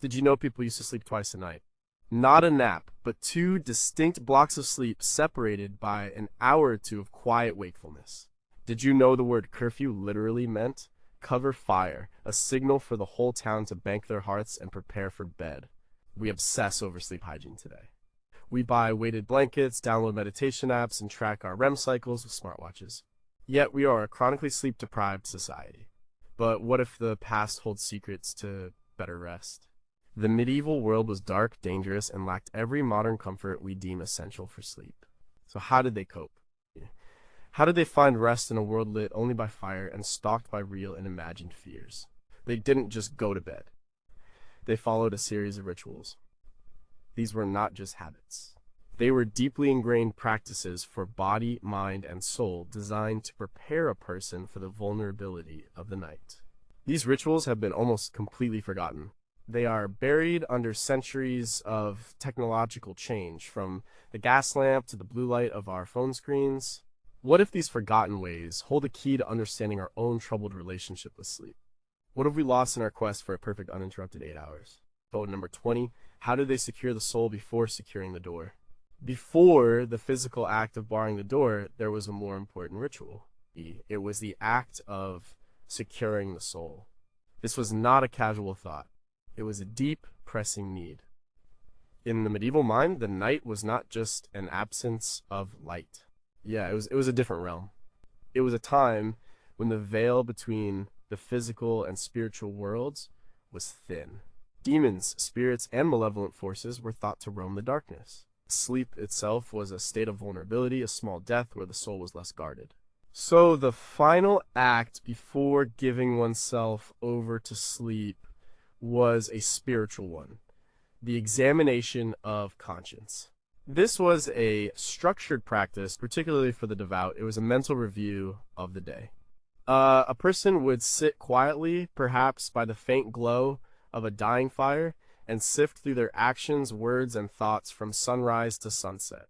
Did you know people used to sleep twice a night? Not a nap, but two distinct blocks of sleep separated by an hour or two of quiet wakefulness. Did you know the word curfew literally meant cover fire, a signal for the whole town to bank their hearts and prepare for bed? We obsess over sleep hygiene today. We buy weighted blankets, download meditation apps, and track our REM cycles with smartwatches. Yet we are a chronically sleep-deprived society. But what if the past holds secrets to better rest? The medieval world was dark, dangerous, and lacked every modern comfort we deem essential for sleep. So how did they cope? How did they find rest in a world lit only by fire and stalked by real and imagined fears? They didn't just go to bed. They followed a series of rituals. These were not just habits. They were deeply ingrained practices for body, mind, and soul designed to prepare a person for the vulnerability of the night. These rituals have been almost completely forgotten. They are buried under centuries of technological change, from the gas lamp to the blue light of our phone screens. What if these forgotten ways hold a key to understanding our own troubled relationship with sleep? What have we lost in our quest for a perfect uninterrupted 8 hours? Vote number 20. How did they secure the soul before securing the door? Before the physical act of barring the door, there was a more important ritual. It was the act of securing the soul. This was not a casual thought. It was a deep, pressing need. In the medieval mind, the night was not just an absence of light. Yeah, it was a different realm. It was a time when the veil between the physical and spiritual worlds was thin. Demons, spirits, and malevolent forces were thought to roam the darkness. Sleep itself was a state of vulnerability, a small death where the soul was less guarded. So the final act before giving oneself over to sleep was a spiritual one, the examination of conscience. This was a structured practice, particularly for the devout. It was a mental review of the day. A person would sit quietly, perhaps by the faint glow of a dying fire, and sift through their actions, words, and thoughts from sunrise to sunset.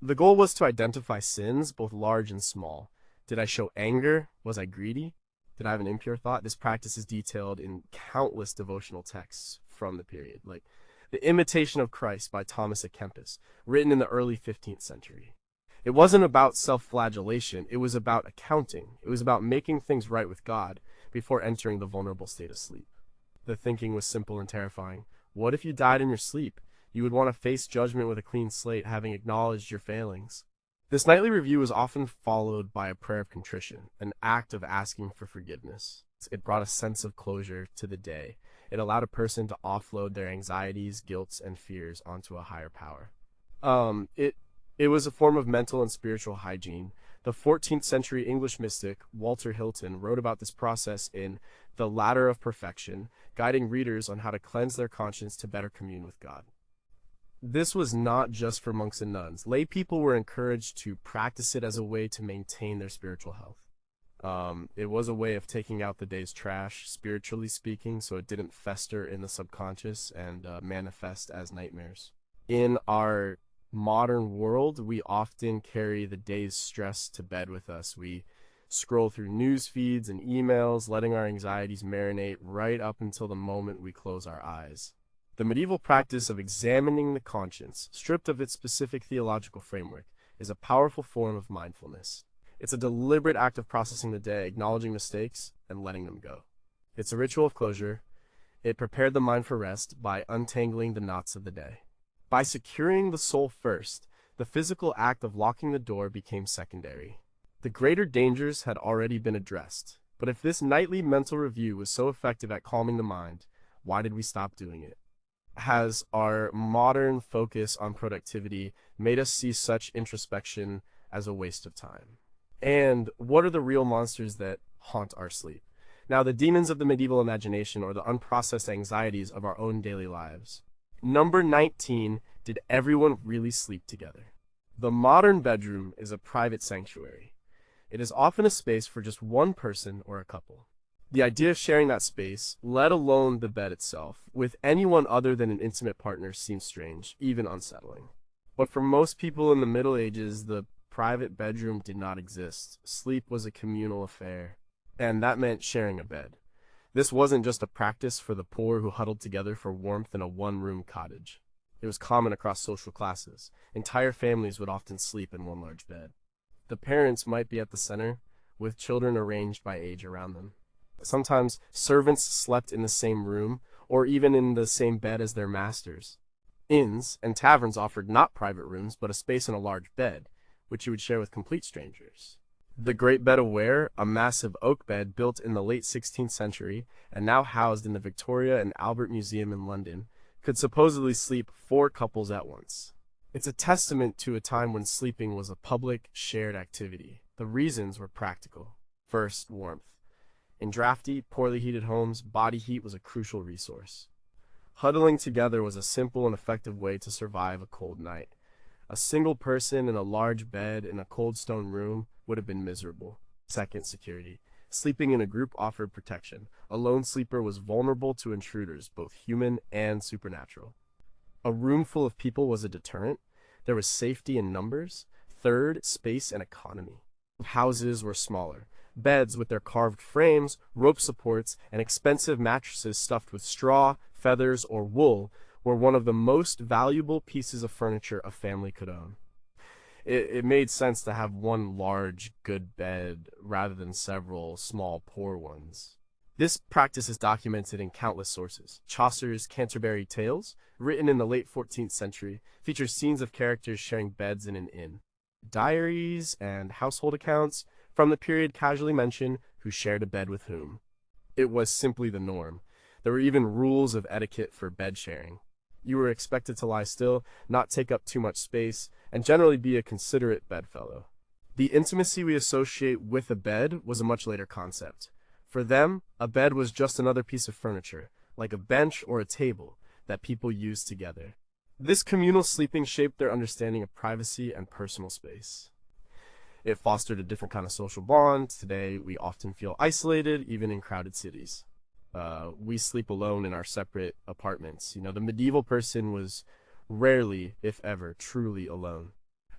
The goal was to identify sins, both large and small. Did I show anger? Was I greedy? Did I have an impure thought? This practice is detailed in countless devotional texts from the period, like The Imitation of Christ by Thomas à Kempis, written in the early 15th century. It wasn't about self-flagellation, it was about accounting. It was about making things right with God before entering the vulnerable state of sleep. The thinking was simple and terrifying. What if you died in your sleep? You would want to face judgment with a clean slate, having acknowledged your failings. This nightly review was often followed by a prayer of contrition, an act of asking for forgiveness. It brought a sense of closure to the day. It allowed a person to offload their anxieties, guilts, and fears onto a higher power. It was a form of mental and spiritual hygiene. The 14th century English mystic Walter Hilton wrote about this process in The Ladder of Perfection, guiding readers on how to cleanse their conscience to better commune with God. This was not just for monks and nuns. Lay people were encouraged to practice it as a way to maintain their spiritual health. It was a way of taking out the day's trash, spiritually speaking, so it didn't fester in the subconscious and manifest as nightmares. In our modern world, we often carry the day's stress to bed with us. We scroll through news feeds and emails, letting our anxieties marinate right up until the moment we close our eyes. The medieval practice of examining the conscience, stripped of its specific theological framework, is a powerful form of mindfulness. It's a deliberate act of processing the day, acknowledging mistakes, and letting them go. It's a ritual of closure. It prepared the mind for rest by untangling the knots of the day. By securing the soul first, the physical act of locking the door became secondary. The greater dangers had already been addressed. But if this nightly mental review was so effective at calming the mind, why did we stop doing it? Has our modern focus on productivity made us see such introspection as a waste of time? And what are the real monsters that haunt our sleep? Now, the demons of the medieval imagination, or the unprocessed anxieties of our own daily lives. Number 19, did everyone really sleep together? The modern bedroom is a private sanctuary. It is often a space for just one person or a couple. The idea of sharing that space, let alone the bed itself, with anyone other than an intimate partner seems strange, even unsettling. But for most people in the Middle Ages, the private bedroom did not exist. Sleep was a communal affair, and that meant sharing a bed. This wasn't just a practice for the poor who huddled together for warmth in a one-room cottage. It was common across social classes. Entire families would often sleep in one large bed. The parents might be at the center, with children arranged by age around them. Sometimes servants slept in the same room, or even in the same bed as their masters. Inns and taverns offered not private rooms, but a space in a large bed, which you would share with complete strangers. The Great Bed of Ware, a massive oak bed built in the late 16th century and now housed in the Victoria and Albert Museum in London, could supposedly sleep 4 couples at once. It's a testament to a time when sleeping was a public, shared activity. The reasons were practical. First, warmth. In drafty, poorly heated homes, body heat was a crucial resource. Huddling together was a simple and effective way to survive a cold night. A single person in a large bed in a cold stone room would have been miserable. Second, security. Sleeping in a group offered protection. A lone sleeper was vulnerable to intruders, both human and supernatural. A room full of people was a deterrent. There was safety in numbers. Third, space and economy. Houses were smaller. Beds with their carved frames, rope supports, and expensive mattresses stuffed with straw, feathers, or wool were one of the most valuable pieces of furniture a family could own. It made sense to have one large, good bed rather than several small, poor ones. This practice is documented in countless sources. Chaucer's Canterbury Tales, written in the late 14th century, features scenes of characters sharing beds in an inn. Diaries and household accounts from the period casually mention who shared a bed with whom. It was simply the norm. There were even rules of etiquette for bed sharing. You were expected to lie still, not take up too much space, and generally be a considerate bedfellow. The intimacy we associate with a bed was a much later concept. For them, a bed was just another piece of furniture, like a bench or a table, that people used together. This communal sleeping shaped their understanding of privacy and personal space. It fostered a different kind of social bond. Today, we often feel isolated, even in crowded cities. We sleep alone in our separate apartments. The medieval person was rarely, if ever, truly alone.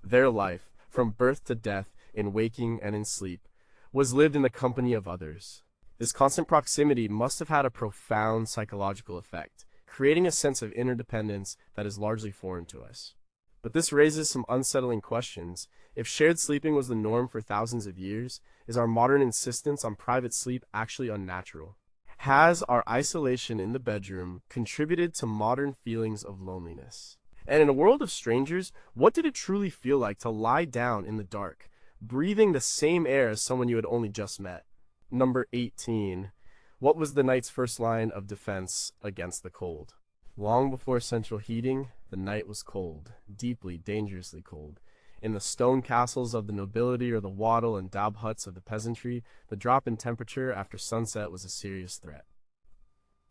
Their life, from birth to death, in waking and in sleep, was lived in the company of others. This constant proximity must have had a profound psychological effect, creating a sense of interdependence that is largely foreign to us. But this raises some unsettling questions. If shared sleeping was the norm for thousands of years, is our modern insistence on private sleep actually unnatural? Has our isolation in the bedroom contributed to modern feelings of loneliness? And in a world of strangers, what did it truly feel like to lie down in the dark, breathing the same air as someone you had only just met? Number 18. What was the night's first line of defense against the cold? Long before central heating, the night was cold, deeply, dangerously cold. In the stone castles of the nobility or the wattle and daub huts of the peasantry, the drop in temperature after sunset was a serious threat.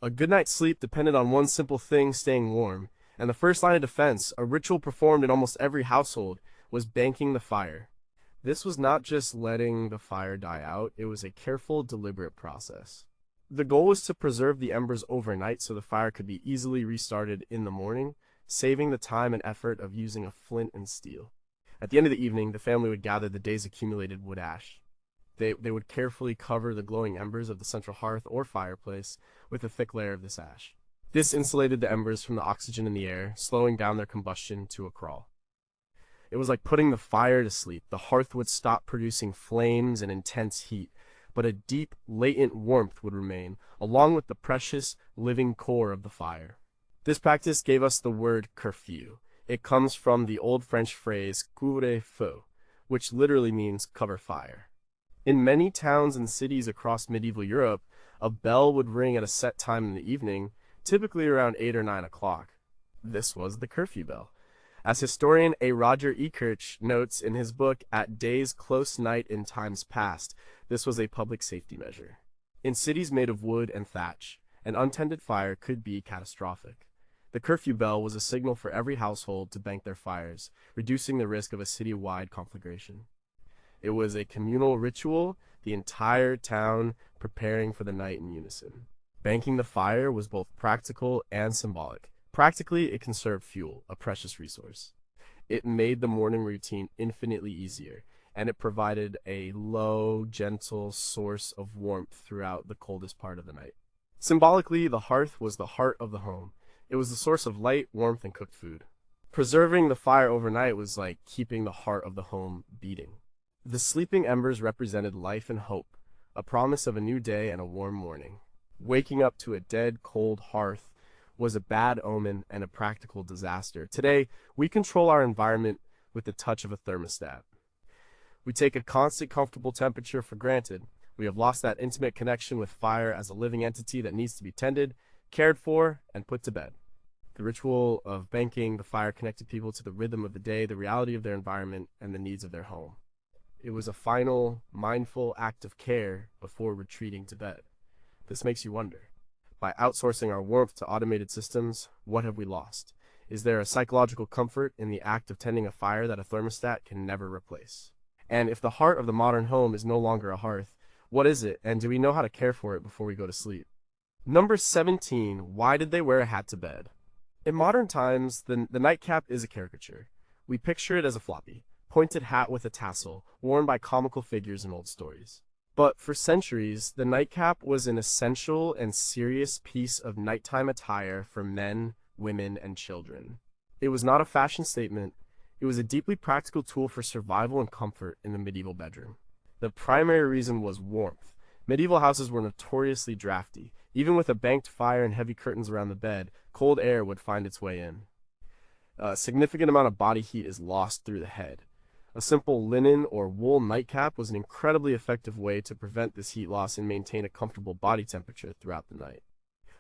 A good night's sleep depended on one simple thing: staying warm, and the first line of defense, a ritual performed in almost every household, was banking the fire. This was not just letting the fire die out, it was a careful, deliberate process. The goal was to preserve the embers overnight so the fire could be easily restarted in the morning, saving the time and effort of using a flint and steel. At the end of the evening, the family would gather the day's accumulated wood ash. They would carefully cover the glowing embers of the central hearth or fireplace with a thick layer of this ash. This insulated the embers from the oxygen in the air, slowing down their combustion to a crawl. It was like putting the fire to sleep. The hearth would stop producing flames and intense heat, but a deep, latent warmth would remain, along with the precious, living core of the fire. This practice gave us the word curfew. It comes from the Old French phrase couvre-feu, which literally means cover fire. In many towns and cities across medieval Europe, a bell would ring at a set time in the evening, typically around 8 or 9 o'clock. This was the curfew bell. As historian A. Roger Ekirch notes in his book At Day's Close Night in Times Past, this was a public safety measure. In cities made of wood and thatch, an untended fire could be catastrophic. The curfew bell was a signal for every household to bank their fires, reducing the risk of a city-wide conflagration. It was a communal ritual, the entire town preparing for the night in unison. Banking the fire was both practical and symbolic. Practically, it conserved fuel, a precious resource. It made the morning routine infinitely easier, and it provided a low, gentle source of warmth throughout the coldest part of the night. Symbolically, the hearth was the heart of the home. It was the source of light, warmth, and cooked food. Preserving the fire overnight was like keeping the heart of the home beating. The sleeping embers represented life and hope, a promise of a new day and a warm morning. Waking up to a dead, cold hearth was a bad omen and a practical disaster. Today, we control our environment with the touch of a thermostat. We take a constant, comfortable temperature for granted. We have lost that intimate connection with fire as a living entity that needs to be tended, cared for, and put to bed. The ritual of banking the fire connected people to the rhythm of the day, the reality of their environment, and the needs of their home. It was a final, mindful act of care before retreating to bed. This makes you wonder. By outsourcing our warmth to automated systems, what have we lost? Is there a psychological comfort in the act of tending a fire that a thermostat can never replace? And if the heart of the modern home is no longer a hearth, what is it, and do we know how to care for it before we go to sleep? Number 17, why did they wear a hat to bed? In modern times, the nightcap is a caricature. We picture it as a floppy, pointed hat with a tassel, worn by comical figures in old stories. But for centuries, the nightcap was an essential and serious piece of nighttime attire for men, women, and children. It was not a fashion statement. It was a deeply practical tool for survival and comfort in the medieval bedroom. The primary reason was warmth. Medieval houses were notoriously drafty. Even with a banked fire and heavy curtains around the bed, cold air would find its way in. A significant amount of body heat is lost through the head. A simple linen or wool nightcap was an incredibly effective way to prevent this heat loss and maintain a comfortable body temperature throughout the night.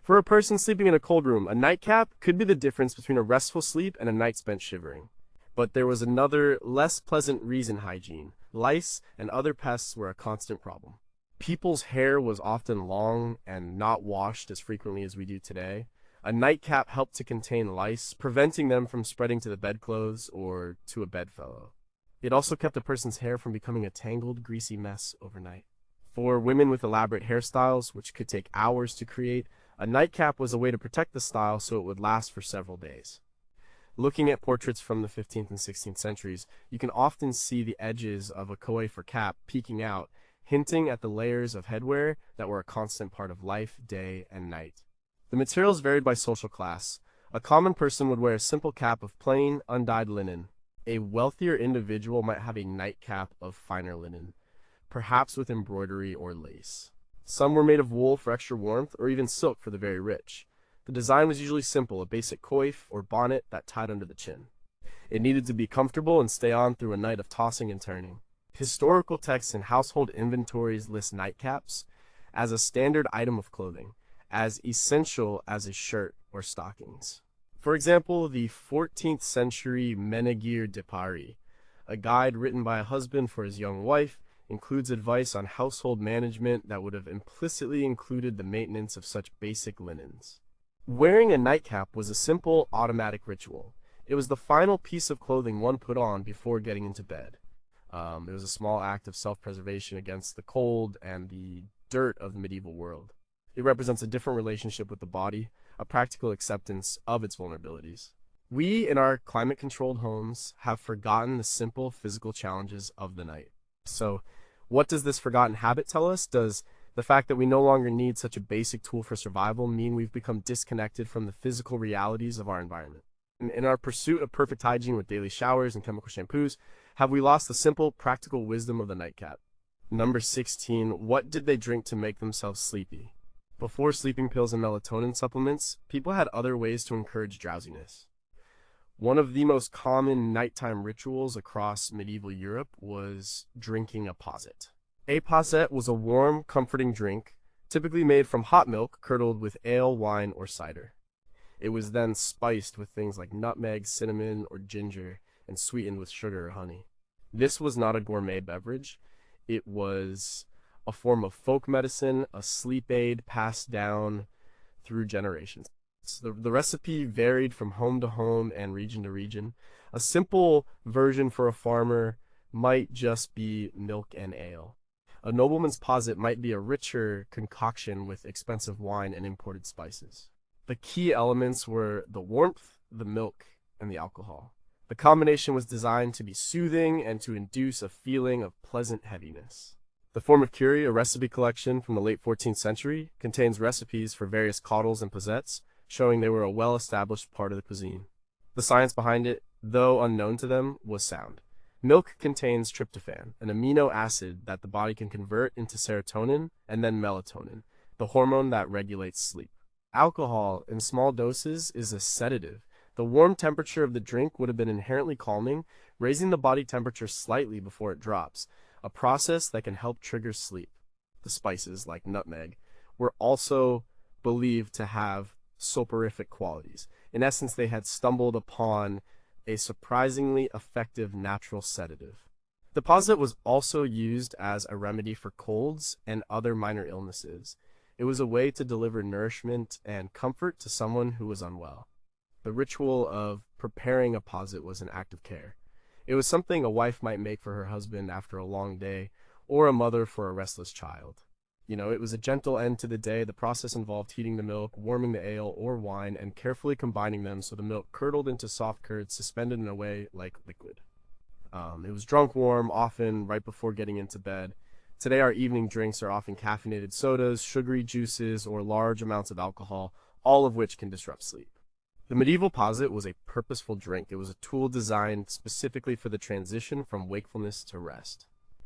For a person sleeping in a cold room, a nightcap could be the difference between a restful sleep and a night spent shivering. But there was another, less pleasant reason: hygiene. Lice and other pests were a constant problem. People's hair was often long and not washed as frequently as we do today. A nightcap helped to contain lice, preventing them from spreading to the bedclothes or to a bedfellow. It also kept a person's hair from becoming a tangled, greasy mess overnight. For women with elaborate hairstyles, which could take hours to create, a nightcap was a way to protect the style so it would last for several days. Looking at portraits from the 15th and 16th centuries, you can often see the edges of a coif or cap peeking out, hinting at the layers of headwear that were a constant part of life, day, and night. The materials varied by social class. A common person would wear a simple cap of plain, undyed linen. A wealthier individual might have a nightcap of finer linen, perhaps with embroidery or lace. Some were made of wool for extra warmth, or even silk for the very rich. The design was usually simple, a basic coif or bonnet that tied under the chin. It needed to be comfortable and stay on through a night of tossing and turning. Historical texts and household inventories list nightcaps as a standard item of clothing, as essential as a shirt or stockings. For example, the 14th century Menegir de Paris, a guide written by a husband for his young wife, includes advice on household management that would have implicitly included the maintenance of such basic linens. Wearing a nightcap was a simple, automatic ritual. It was the final piece of clothing one put on before getting into bed. It was a small act of self-preservation against the cold and the dirt of the medieval world. It represents a different relationship with the body, a practical acceptance of its vulnerabilities. We, in our climate-controlled homes, have forgotten the simple physical challenges of the night. So, what does this forgotten habit tell us? Does the fact that we no longer need such a basic tool for survival mean we've become disconnected from the physical realities of our environment? In our pursuit of perfect hygiene with daily showers and chemical shampoos, have we lost the simple, practical wisdom of the nightcap? Number 16, what did they drink to make themselves sleepy? Before sleeping pills and melatonin supplements, people had other ways to encourage drowsiness. One of the most common nighttime rituals across medieval Europe was drinking a posset. A posset was a warm, comforting drink, typically made from hot milk curdled with ale, wine, or cider. It was then spiced with things like nutmeg, cinnamon, or ginger, and sweetened with sugar or honey. This was not a gourmet beverage. It was a form of folk medicine, a sleep aid passed down through generations. So the recipe varied from home to home and region to region. A simple version for a farmer might just be milk and ale. A nobleman's posset might be a richer concoction with expensive wine and imported spices. The key elements were the warmth, the milk, and the alcohol. The combination was designed to be soothing and to induce a feeling of pleasant heaviness. The form of curry, a recipe collection from the late 14th century, contains recipes for various caudles and possets, showing they were a well-established part of the cuisine. The science behind it, though unknown to them, was sound. Milk contains tryptophan, an amino acid that the body can convert into serotonin and then melatonin, the hormone that regulates sleep. Alcohol, in small doses, is a sedative. The warm temperature of the drink would have been inherently calming, raising the body temperature slightly before it drops, a process that can help trigger sleep. The spices, like nutmeg, were also believed to have soporific qualities. In essence, they had stumbled upon a surprisingly effective natural sedative. The posset was also used as a remedy for colds and other minor illnesses. It was a way to deliver nourishment and comfort to someone who was unwell. The ritual of preparing a posset was an act of care. It was something a wife might make for her husband after a long day, or a mother for a restless child. It was a gentle end to the day. The process involved heating the milk, warming the ale or wine, and carefully combining them so the milk curdled into soft curds suspended in a way like liquid. It was drunk warm, often right before getting into bed. Today, our evening drinks are often caffeinated sodas, sugary juices, or large amounts of alcohol, all of which can disrupt sleep. The medieval posset was a purposeful drink. It was a tool designed specifically for the transition from wakefulness to rest.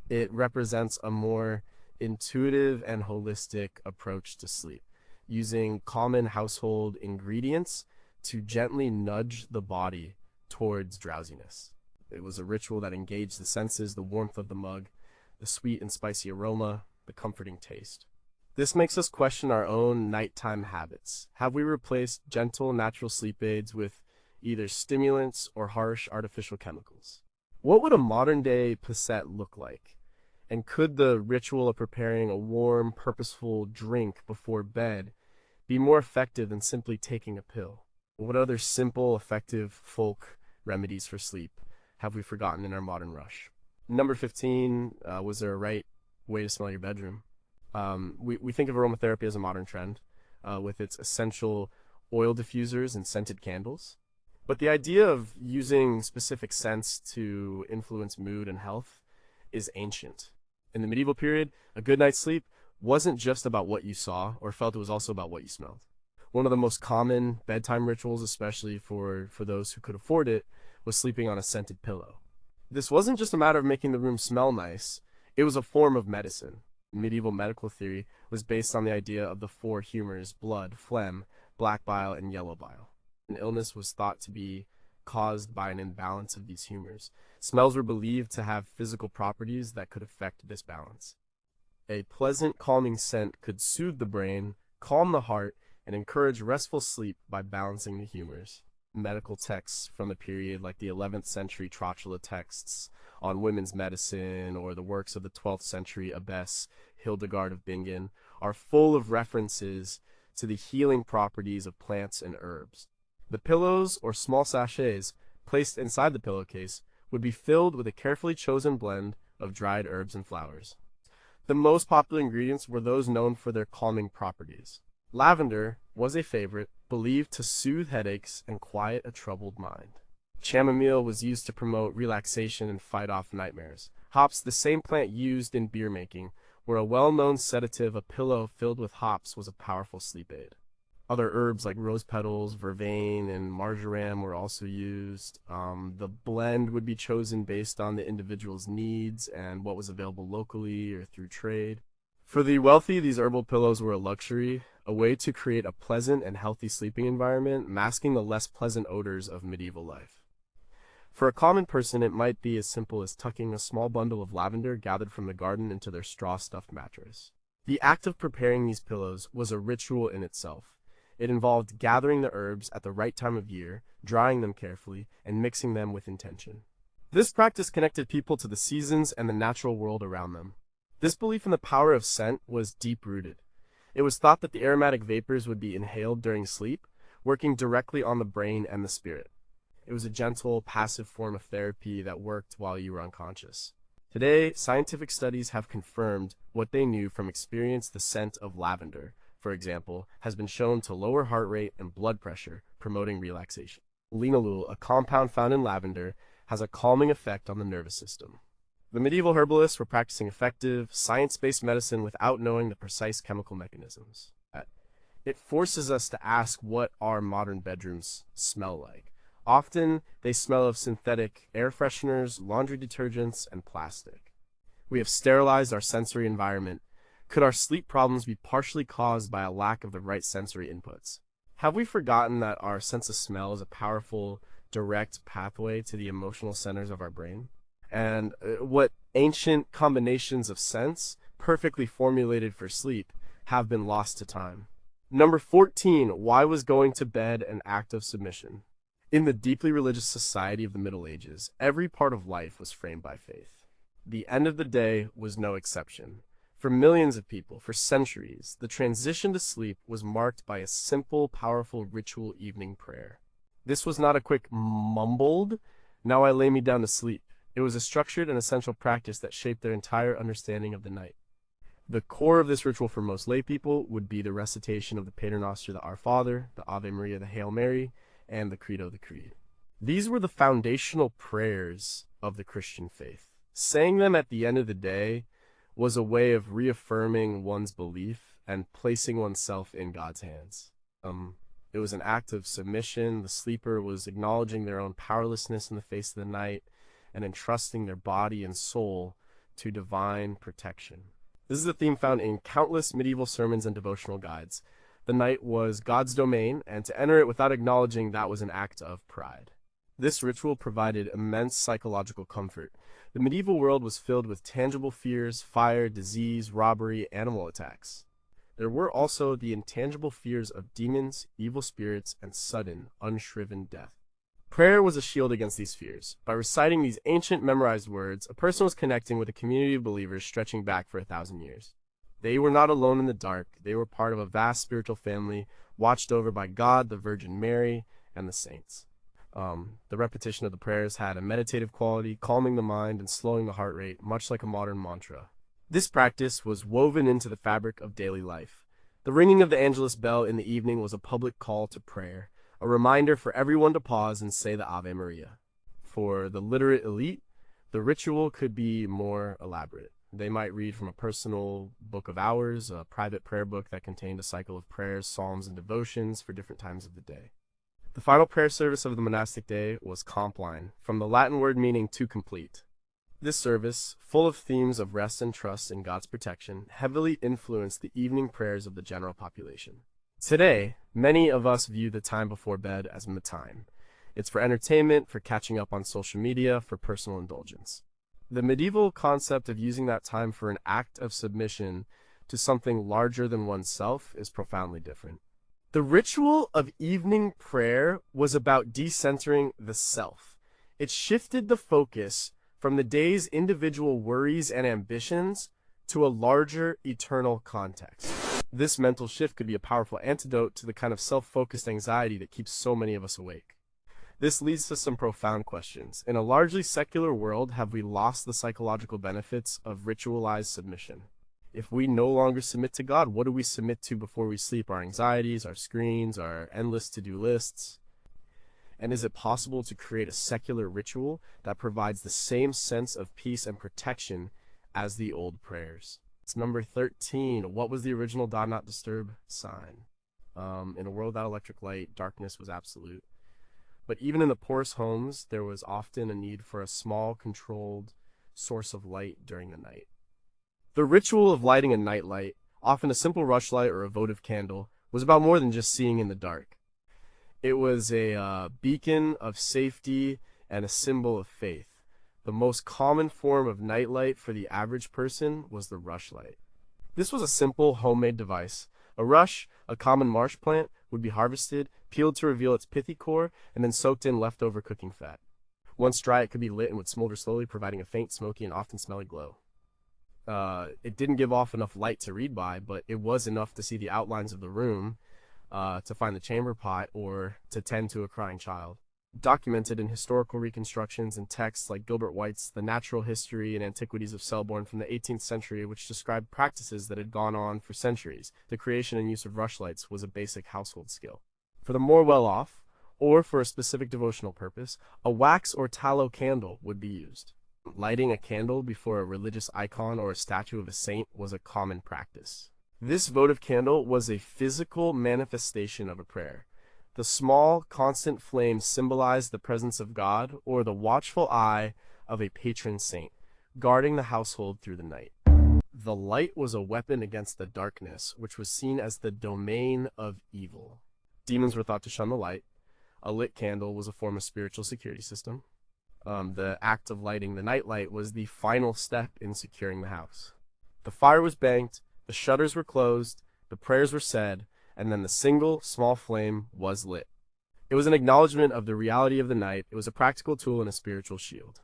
It represents a more intuitive and holistic approach to sleep, using common household ingredients to gently nudge the body towards drowsiness. It was a ritual that engaged the senses, the warmth of the mug, the sweet and spicy aroma, the comforting taste. This makes us question our own nighttime habits. Have we replaced gentle, natural sleep aids with either stimulants or harsh artificial chemicals? What would a modern-day posset look like? And could the ritual of preparing a warm, purposeful drink before bed be more effective than simply taking a pill? What other simple, effective folk remedies for sleep have we forgotten in our modern rush? Number 15, was there a right way to smell your bedroom? We think of aromatherapy as a modern trend, with its essential oil diffusers and scented candles. But the idea of using specific scents to influence mood and health is ancient. In the medieval period, a good night's sleep wasn't just about what you saw or felt, it was also about what you smelled. One of the most common bedtime rituals, especially for those who could afford it, was sleeping on a scented pillow. This wasn't just a matter of making the room smell nice, it was a form of medicine. Medieval medical theory was based on the idea of the four humors: blood, phlegm, black bile, and yellow bile. An illness was thought to be caused by an imbalance of these humors. Smells were believed to have physical properties that could affect this balance. A pleasant, calming scent could soothe the brain, calm the heart, and encourage restful sleep by balancing the humors. Medical texts from the period, like the 11th century Trotula texts on women's medicine, or the works of the 12th century abbess Hildegard of Bingen, are full of references to the healing properties of plants and herbs. The pillows, or small sachets, placed inside the pillowcase would be filled with a carefully chosen blend of dried herbs and flowers. The most popular ingredients were those known for their calming properties. Lavender was a favorite, believed to soothe headaches and quiet a troubled mind. Chamomile was used to promote relaxation and fight off nightmares. Hops, the same plant used in beer making, were a well-known sedative. A pillow filled with hops was a powerful sleep aid. Other herbs like rose petals, vervain, and marjoram were also used. The blend would be chosen based on the individual's needs and what was available locally or through trade. For the wealthy, these herbal pillows were a luxury, a way to create a pleasant and healthy sleeping environment, masking the less pleasant odors of medieval life. For a common person, it might be as simple as tucking a small bundle of lavender gathered from the garden into their straw-stuffed mattress. The act of preparing these pillows was a ritual in itself. It involved gathering the herbs at the right time of year, drying them carefully, and mixing them with intention. This practice connected people to the seasons and the natural world around them. This belief in the power of scent was deep-rooted. It was thought that the aromatic vapors would be inhaled during sleep, working directly on the brain and the spirit. It was a gentle, passive form of therapy that worked while you were unconscious. Today, scientific studies have confirmed what they knew from experience. The scent of lavender, for example, has been shown to lower heart rate and blood pressure, promoting relaxation. Linalool, a compound found in lavender, has a calming effect on the nervous system. The medieval herbalists were practicing effective, science-based medicine without knowing the precise chemical mechanisms. It forces us to ask what our modern bedrooms smell like. Often, they smell of synthetic air fresheners, laundry detergents, and plastic. We have sterilized our sensory environment. Could our sleep problems be partially caused by a lack of the right sensory inputs? Have we forgotten that our sense of smell is a powerful, direct pathway to the emotional centers of our brain? And what ancient combinations of scents, perfectly formulated for sleep, have been lost to time? Number 14, why was going to bed an act of submission? In the deeply religious society of the Middle Ages, every part of life was framed by faith. The end of the day was no exception. For millions of people, for centuries, the transition to sleep was marked by a simple, powerful ritual evening prayer. This was not a quick mumbled, "Now I lay me down to sleep." It was a structured and essential practice that shaped their entire understanding of the night. The core of this ritual for most lay people would be the recitation of the Pater Noster, the Our Father, the Ave Maria, the Hail Mary, and the Credo, the Creed. These were the foundational prayers of the Christian faith. Saying them at the end of the day was a way of reaffirming one's belief and placing oneself in God's hands. It was an act of submission. The sleeper was acknowledging their own powerlessness in the face of the night and entrusting their body and soul to divine protection. This is a theme found in countless medieval sermons and devotional guides. The night was God's domain, and to enter it without acknowledging that was an act of pride. This ritual provided immense psychological comfort. The medieval world was filled with tangible fears: fire, disease, robbery, animal attacks. There were also the intangible fears of demons, evil spirits, and sudden, unshriven death. Prayer was a shield against these fears. By reciting these ancient memorized words, a person was connecting with a community of believers stretching back for 1,000 years. They were not alone in the dark. They were part of a vast spiritual family, watched over by God, the Virgin Mary, and the saints. The repetition of the prayers had a meditative quality, calming the mind and slowing the heart rate, much like a modern mantra. This practice was woven into the fabric of daily life. The ringing of the Angelus bell in the evening was a public call to prayer, a reminder for everyone to pause and say the Ave Maria. For the literate elite, the ritual could be more elaborate. They might read from a personal book of hours, a private prayer book that contained a cycle of prayers, psalms, and devotions for different times of the day. The final prayer service of the monastic day was compline, from the Latin word meaning to complete. This service, full of themes of rest and trust in God's protection, heavily influenced the evening prayers of the general population. Today, many of us view the time before bed as time. It's for entertainment, for catching up on social media, for personal indulgence. The medieval concept of using that time for an act of submission to something larger than oneself is profoundly different. The ritual of evening prayer was about decentering the self. It shifted the focus from the day's individual worries and ambitions to a larger, eternal context. This mental shift could be a powerful antidote to the kind of self-focused anxiety that keeps so many of us awake. This leads to some profound questions. In a largely secular world, have we lost the psychological benefits of ritualized submission? If we no longer submit to God, what do we submit to before we sleep? Our anxieties, our screens, our endless to-do lists? And is it possible to create a secular ritual that provides the same sense of peace and protection as the old prayers? It's number 13. What was the original "Do Not Disturb" sign? In a world without electric light, darkness was absolute. But even in the poorest homes, there was often a need for a small, controlled source of light during the night. The ritual of lighting a nightlight, often a simple rushlight or a votive candle, was about more than just seeing in the dark. It was a beacon of safety and a symbol of faith. The most common form of nightlight for the average person was the rushlight. This was a simple homemade device. A rush, a common marsh plant, would be harvested, peeled to reveal its pithy core, and then soaked in leftover cooking fat. Once dry, it could be lit and would smolder slowly, providing a faint, smoky, and often smelly glow. It didn't give off enough light to read by, but it was enough to see the outlines of the room, to find the chamber pot, or to tend to a crying child. Documented in historical reconstructions and texts like Gilbert White's The Natural History and Antiquities of Selborne from the 18th century, which described practices that had gone on for centuries. The creation and use of rushlights was a basic household skill. For the more well-off, or for a specific devotional purpose, a wax or tallow candle would be used. Lighting a candle before a religious icon or a statue of a saint was a common practice. This votive candle was a physical manifestation of a prayer. The small, constant flame symbolized the presence of God or the watchful eye of a patron saint, guarding the household through the night. The light was a weapon against the darkness, which was seen as the domain of evil. Demons were thought to shun the light. A lit candle was a form of spiritual security system. The act of lighting the nightlight was the final step in securing the house. The fire was banked, the shutters were closed, the prayers were said, and then the single, small flame was lit. It was an acknowledgement of the reality of the night. It was a practical tool and a spiritual shield.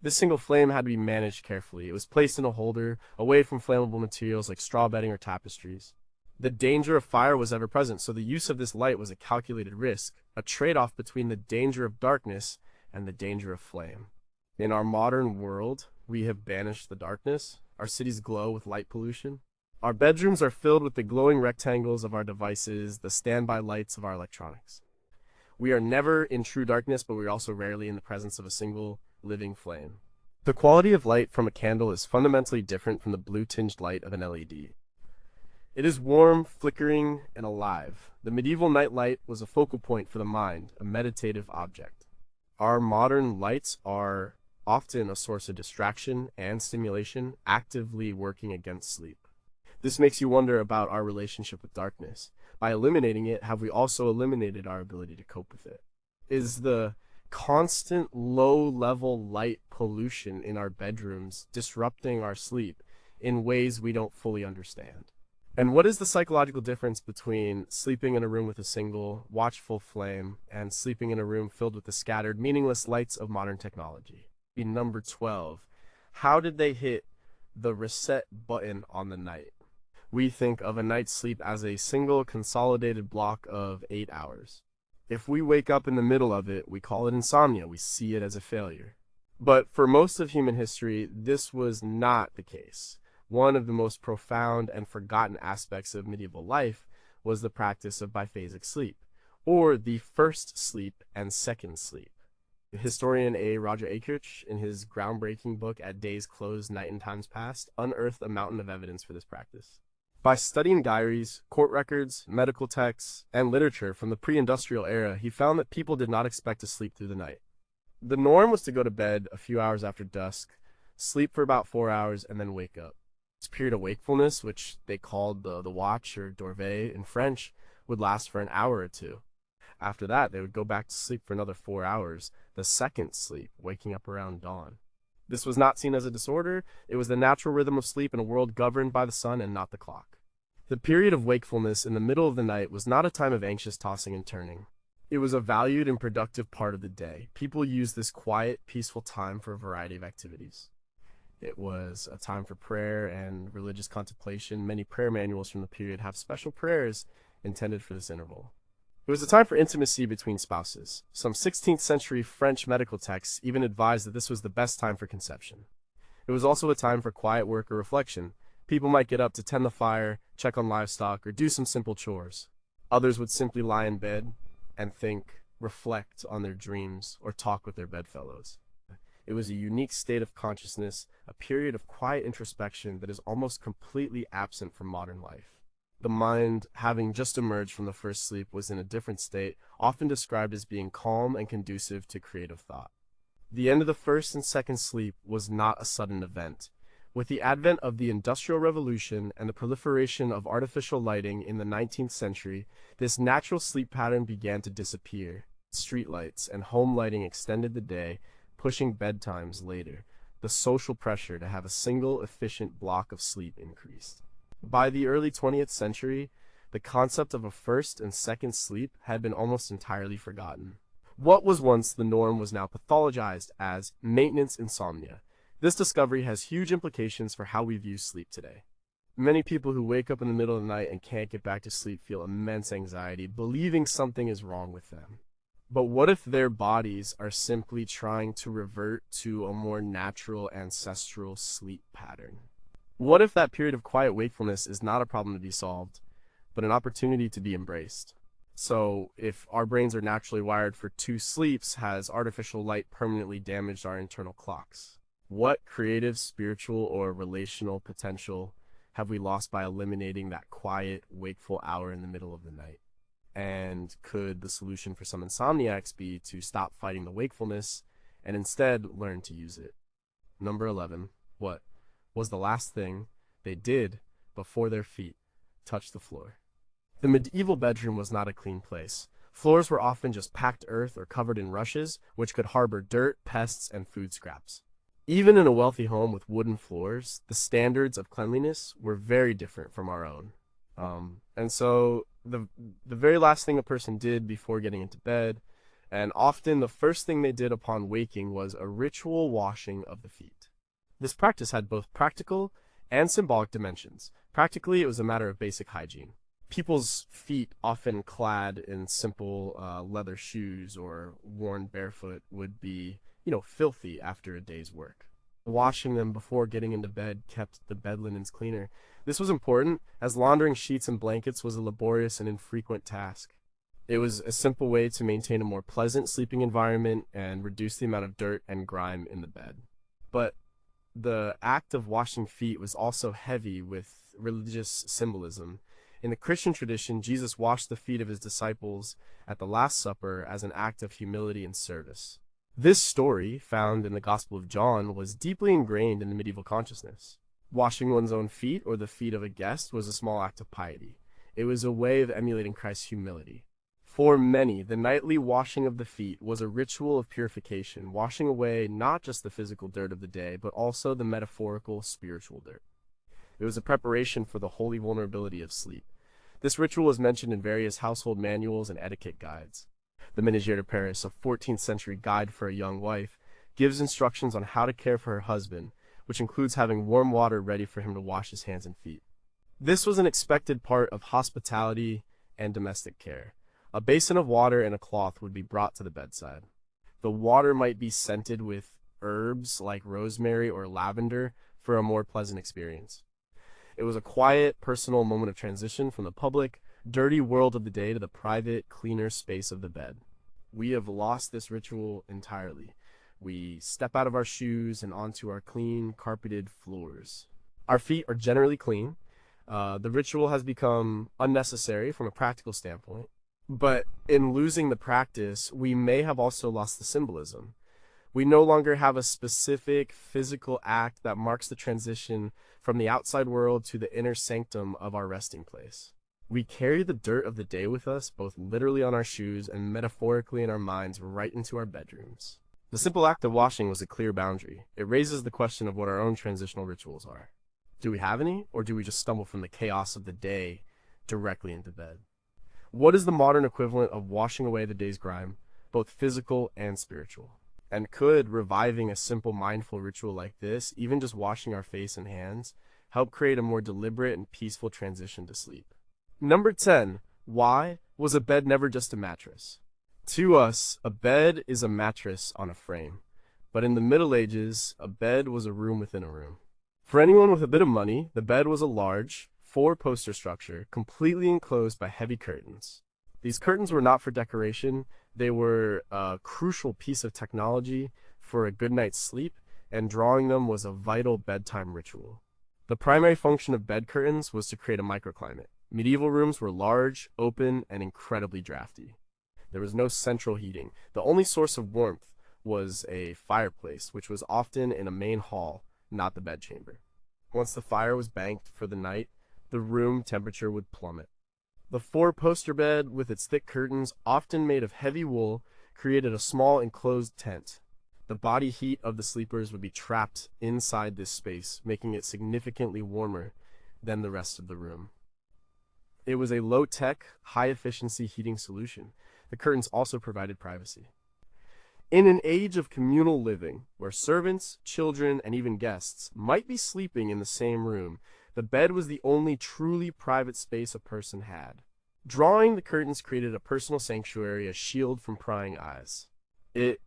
This single flame had to be managed carefully. It was placed in a holder, away from flammable materials like straw bedding or tapestries. The danger of fire was ever present, so the use of this light was a calculated risk, a trade-off between the danger of darkness and the danger of flame. In our modern world, we have banished the darkness. Our cities glow with light pollution. Our bedrooms are filled with the glowing rectangles of our devices, the standby lights of our electronics. We are never in true darkness, but we are also rarely in the presence of a single living flame. The quality of light from a candle is fundamentally different from the blue-tinged light of an LED. It is warm, flickering, and alive. The medieval nightlight was a focal point for the mind, a meditative object. Our modern lights are often a source of distraction and stimulation, actively working against sleep. This makes you wonder about our relationship with darkness. By eliminating it, have we also eliminated our ability to cope with it? Is the constant low-level light pollution in our bedrooms disrupting our sleep in ways we don't fully understand? And what is the psychological difference between sleeping in a room with a single, watchful flame and sleeping in a room filled with the scattered, meaningless lights of modern technology? In number 12, how did they hit the reset button on the night? We think of a night's sleep as a single consolidated block of 8 hours. If we wake up in the middle of it, we call it insomnia. We see it as a failure. But for most of human history, this was not the case. One of the most profound and forgotten aspects of medieval life was the practice of biphasic sleep, or the first sleep and second sleep. Historian A. Roger Akirch, in his groundbreaking book At Days Closed, Night and Times Past, unearthed a mountain of evidence for this practice. By studying diaries, court records, medical texts, and literature from the pre-industrial era, he found that people did not expect to sleep through the night. The norm was to go to bed a few hours after dusk, sleep for about 4 hours, and then wake up. This period of wakefulness, which they called the watch or dorvée in French, would last for an hour or two. After that, they would go back to sleep for another 4 hours, the second sleep, waking up around dawn. This was not seen as a disorder. It was the natural rhythm of sleep in a world governed by the sun and not the clock. The period of wakefulness in the middle of the night was not a time of anxious tossing and turning. It was a valued and productive part of the day. People used this quiet, peaceful time for a variety of activities. It was a time for prayer and religious contemplation. Many prayer manuals from the period have special prayers intended for this interval. It was a time for intimacy between spouses. Some 16th century French medical texts even advised that this was the best time for conception. It was also a time for quiet work or reflection. People might get up to tend the fire, check on livestock, or do some simple chores. Others would simply lie in bed and think, reflect on their dreams, or talk with their bedfellows. It was a unique state of consciousness, a period of quiet introspection that is almost completely absent from modern life. The mind, having just emerged from the first sleep, was in a different state, often described as being calm and conducive to creative thought. The end of the first and second sleep was not a sudden event. With the advent of the Industrial Revolution and the proliferation of artificial lighting in the 19th century, this natural sleep pattern began to disappear. Streetlights and home lighting extended the day, pushing bedtimes later. The social pressure to have a single efficient block of sleep increased. By the early 20th century, the concept of a first and second sleep had been almost entirely forgotten. What was once the norm was now pathologized as maintenance insomnia. This discovery has huge implications for how we view sleep today. Many people who wake up in the middle of the night and can't get back to sleep feel immense anxiety, believing something is wrong with them. But what if their bodies are simply trying to revert to a more natural ancestral sleep pattern? What if that period of quiet wakefulness is not a problem to be solved, but an opportunity to be embraced? So, if our brains are naturally wired for 2 sleeps, has artificial light permanently damaged our internal clocks? What creative, spiritual, or relational potential have we lost by eliminating that quiet, wakeful hour in the middle of the night? And could the solution for some insomniacs be to stop fighting the wakefulness and instead learn to use it? Number 11. What was the last thing they did before their feet touched the floor? The medieval bedroom was not a clean place. Floors were often just packed earth or covered in rushes, which could harbor dirt, pests, and food scraps. Even in a wealthy home with wooden floors, the standards of cleanliness were very different from our own. And so the very last thing a person did before getting into bed, and often the first thing they did upon waking, was a ritual washing of the feet. This practice had both practical and symbolic dimensions. Practically, it was a matter of basic hygiene. People's feet, often clad in simple leather shoes or worn barefoot, would be, filthy after a day's work. Washing them before getting into bed kept the bed linens cleaner. This was important, as laundering sheets and blankets was a laborious and infrequent task. It was a simple way to maintain a more pleasant sleeping environment and reduce the amount of dirt and grime in the bed. But the act of washing feet was also heavy with religious symbolism. In the Christian tradition, Jesus washed the feet of his disciples at the Last Supper as an act of humility and service. This story, found in the Gospel of John, was deeply ingrained in the medieval consciousness. Washing one's own feet or the feet of a guest was a small act of piety. It was a way of emulating Christ's humility. For many, the nightly washing of the feet was a ritual of purification, washing away not just the physical dirt of the day, but also the metaphorical, spiritual dirt. It was a preparation for the holy vulnerability of sleep. This ritual is mentioned in various household manuals and etiquette guides. The Ménagère de Paris, a 14th century guide for a young wife, gives instructions on how to care for her husband, which includes having warm water ready for him to wash his hands and feet. This was an expected part of hospitality and domestic care. A basin of water and a cloth would be brought to the bedside. The water might be scented with herbs like rosemary or lavender for a more pleasant experience. It was a quiet, personal moment of transition from the public, dirty world of the day to the private, cleaner space of the bed. We have lost this ritual entirely. We step out of our shoes and onto our clean, carpeted floors. Our feet are generally clean. The ritual has become unnecessary from a practical standpoint. But in losing the practice, we may have also lost the symbolism. We no longer have a specific physical act that marks the transition from the outside world to the inner sanctum of our resting place. We carry the dirt of the day with us, both literally on our shoes and metaphorically in our minds, right into our bedrooms. The simple act of washing was a clear boundary. It raises the question of what our own transitional rituals are. Do we have any, or do we just stumble from the chaos of the day directly into bed? What is the modern equivalent of washing away the day's grime, both physical and spiritual? And could reviving a simple mindful ritual like this, even just washing our face and hands, help create a more deliberate and peaceful transition to sleep? Number 10. Why was a bed never just a mattress? To us, a bed is a mattress on a frame. But in the Middle Ages, a bed was a room within a room. For anyone with a bit of money, the bed was a large, four-poster structure, completely enclosed by heavy curtains. These curtains were not for decoration. They were a crucial piece of technology for a good night's sleep, and drawing them was a vital bedtime ritual. The primary function of bed curtains was to create a microclimate. Medieval rooms were large, open, and incredibly drafty. There was no central heating. The only source of warmth was a fireplace, which was often in a main hall, not the bedchamber. Once the fire was banked for the night, the room temperature would plummet. The four-poster bed, with its thick curtains, often made of heavy wool, created a small enclosed tent. The body heat of the sleepers would be trapped inside this space, making it significantly warmer than the rest of the room. It was a low-tech, high-efficiency heating solution. The curtains also provided privacy. In an age of communal living, where servants, children, and even guests might be sleeping in the same room, the bed was the only truly private space a person had. Drawing the curtains created a personal sanctuary, a shield from prying eyes. It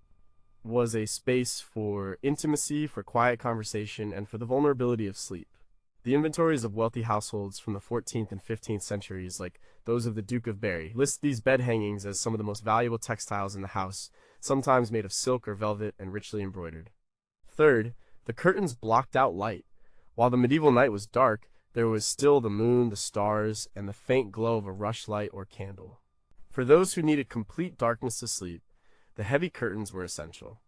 was a space for intimacy, for quiet conversation, and for the vulnerability of sleep. The inventories of wealthy households from the 14th and 15th centuries, like those of the Duke of Berry, list these bed hangings as some of the most valuable textiles in the house, sometimes made of silk or velvet and richly embroidered. Third, The curtains blocked out light. While the medieval night was dark, there was still the moon, the stars, and the faint glow of a rushlight or candle. For those who needed complete darkness to sleep, the heavy curtains were essential.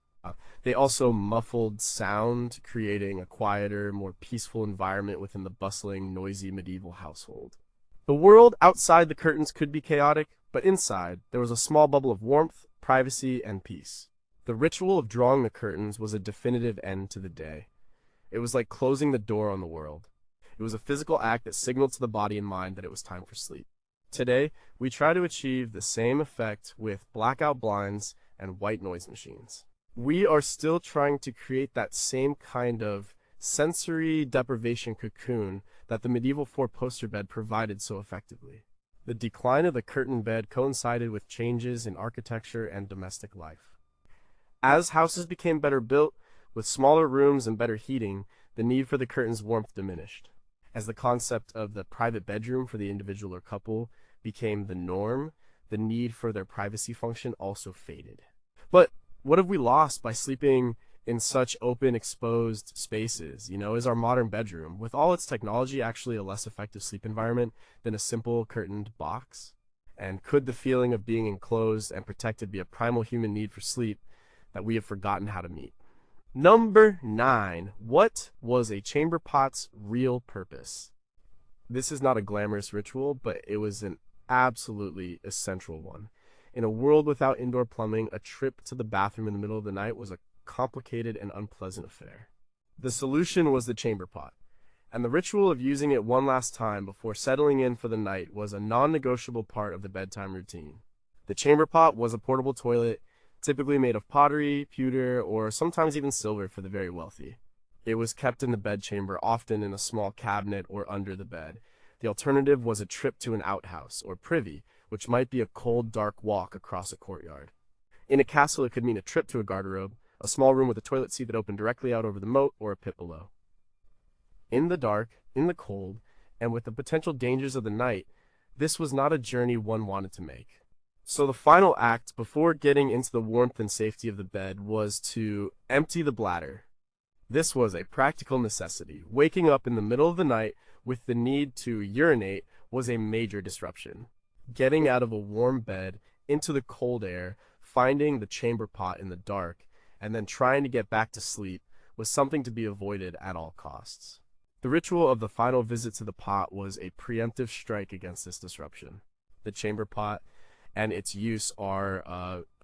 They also muffled sound, creating a quieter, more peaceful environment within the bustling, noisy medieval household. The world outside the curtains could be chaotic, but inside, there was a small bubble of warmth, privacy, and peace. The ritual of drawing the curtains was a definitive end to the day. It was like closing the door on the world. It was a physical act that signaled to the body and mind that it was time for sleep. Today, we try to achieve the same effect with blackout blinds and white noise machines. We are still trying to create that same kind of sensory deprivation cocoon that the medieval four-poster bed provided so effectively. The decline of the curtain bed coincided with changes in architecture and domestic life. As houses became better built, with smaller rooms and better heating, the need for the curtain's warmth diminished. As the concept of the private bedroom for the individual or couple became the norm, the need for their privacy function also faded. But what have we lost by sleeping in such open, exposed spaces? Is our modern bedroom, with all its technology, actually a less effective sleep environment than a simple curtained box? And could the feeling of being enclosed and protected be a primal human need for sleep that we have forgotten how to meet? Number 9. What was a chamber pot's real purpose? This is not a glamorous ritual, but it was an absolutely essential one. In a world without indoor plumbing, a trip to the bathroom in the middle of the night was a complicated and unpleasant affair. The solution was the chamber pot, and the ritual of using it one last time before settling in for the night was a non-negotiable part of the bedtime routine. The chamber pot was a portable toilet, typically made of pottery, pewter, or sometimes even silver for the very wealthy. It was kept in the bedchamber, often in a small cabinet or under the bed. The alternative was a trip to an outhouse, or privy, which might be a cold, dark walk across a courtyard. In a castle, it could mean a trip to a garderobe, a small room with a toilet seat that opened directly out over the moat, or a pit below. In the dark, in the cold, and with the potential dangers of the night, this was not a journey one wanted to make. So the final act, before getting into the warmth and safety of the bed, was to empty the bladder. This was a practical necessity. Waking up in the middle of the night with the need to urinate was a major disruption. Getting out of a warm bed into the cold air, finding the chamber pot in the dark, and then trying to get back to sleep was something to be avoided at all costs. The ritual of the final visit to the pot was a preemptive strike against this disruption. The chamber pot and its use are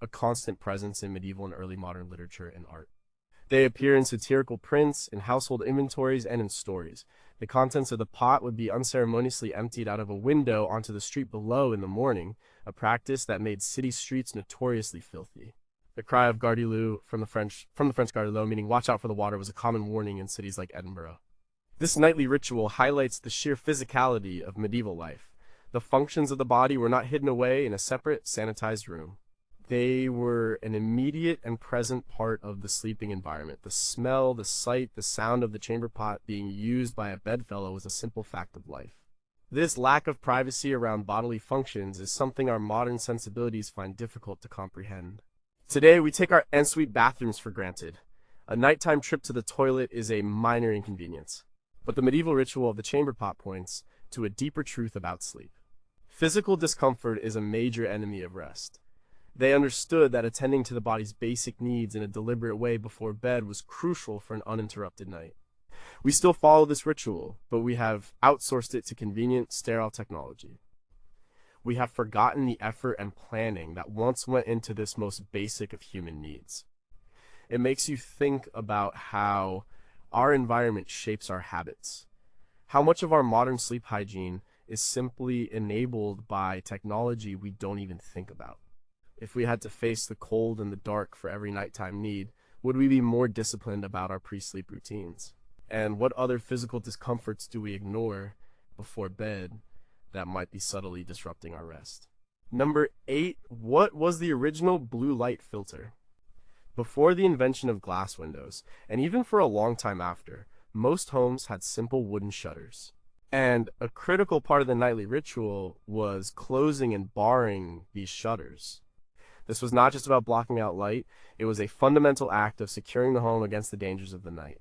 a constant presence in medieval and early modern literature and art. They appear in satirical prints, in household inventories, and in stories. The contents of the pot would be unceremoniously emptied out of a window onto the street below in the morning, a practice that made city streets notoriously filthy. The cry of Gardez-l'eau from the French Gardez-l'eau, meaning watch out for the water, was a common warning in cities like Edinburgh. This nightly ritual highlights the sheer physicality of medieval life. The functions of the body were not hidden away in a separate, sanitized room. They were an immediate and present part of the sleeping environment. The smell, the sight, the sound of the chamber pot being used by a bedfellow was a simple fact of life. This lack of privacy around bodily functions is something our modern sensibilities find difficult to comprehend. Today, we take our ensuite bathrooms for granted. A nighttime trip to the toilet is a minor inconvenience. But the medieval ritual of the chamber pot points to a deeper truth about sleep. Physical discomfort is a major enemy of rest. They understood that attending to the body's basic needs in a deliberate way before bed was crucial for an uninterrupted night. We still follow this ritual, but we have outsourced it to convenient, sterile technology. We have forgotten the effort and planning that once went into this most basic of human needs. It makes you think about how our environment shapes our habits. How much of our modern sleep hygiene is simply enabled by technology we don't even think about. If we had to face the cold and the dark for every nighttime need, would we be more disciplined about our pre-sleep routines? And what other physical discomforts do we ignore before bed that might be subtly disrupting our rest? Number 8, what was the original blue light filter? Before the invention of glass windows, and even for a long time after, most homes had simple wooden shutters. And a critical part of the nightly ritual was closing and barring these shutters. This was not just about blocking out light, it was a fundamental act of securing the home against the dangers of the night.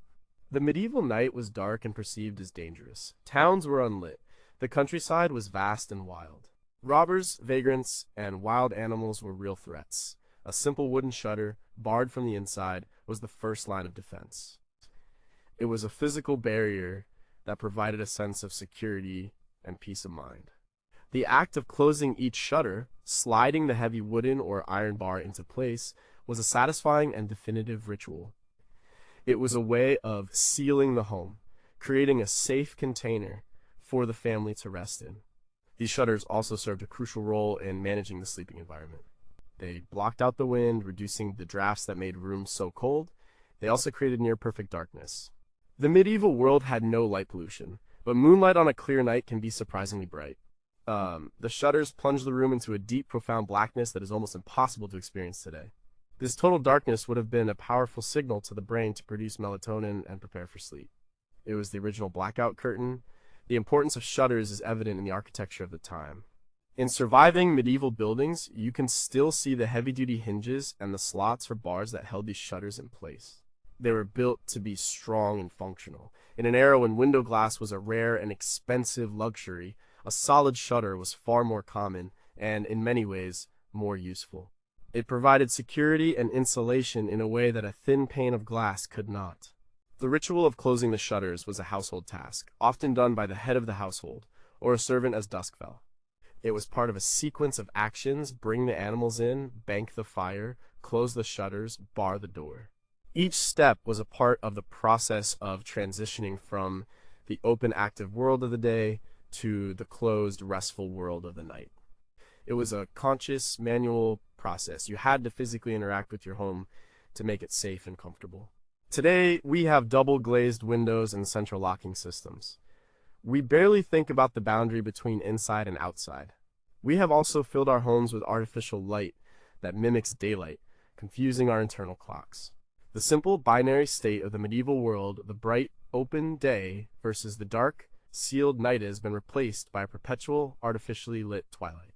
The medieval night was dark and perceived as dangerous. Towns were unlit. The countryside was vast and wild. Robbers, vagrants, and wild animals were real threats. A simple wooden shutter, barred from the inside, was the first line of defense. It was a physical barrier that provided a sense of security and peace of mind. The act of closing each shutter, sliding the heavy wooden or iron bar into place, was a satisfying and definitive ritual. It was a way of sealing the home, creating a safe container for the family to rest in. These shutters also served a crucial role in managing the sleeping environment. They blocked out the wind, reducing the drafts that made rooms so cold. They also created near-perfect darkness. The medieval world had no light pollution, but moonlight on a clear night can be surprisingly bright. The shutters plunged the room into a deep, profound blackness that is almost impossible to experience today. This total darkness would have been a powerful signal to the brain to produce melatonin and prepare for sleep. It was the original blackout curtain. The importance of shutters is evident in the architecture of the time. In surviving medieval buildings, you can still see the heavy-duty hinges and the slots for bars that held these shutters in place. They were built to be strong and functional. In an era when window glass was a rare and expensive luxury, a solid shutter was far more common and, in many ways, more useful. It provided security and insulation in a way that a thin pane of glass could not. The ritual of closing the shutters was a household task, often done by the head of the household, or a servant as dusk fell. It was part of a sequence of actions: bring the animals in, bank the fire, close the shutters, bar the door. Each step was a part of the process of transitioning from the open, active world of the day to the closed, restful world of the night. It was a conscious, manual process. You had to physically interact with your home to make it safe and comfortable. Today, we have double glazed windows and central locking systems. We barely think about the boundary between inside and outside. We have also filled our homes with artificial light that mimics daylight, confusing our internal clocks. The simple binary state of the medieval world, the bright, open day versus the dark, sealed night, has been replaced by a perpetual, artificially lit twilight.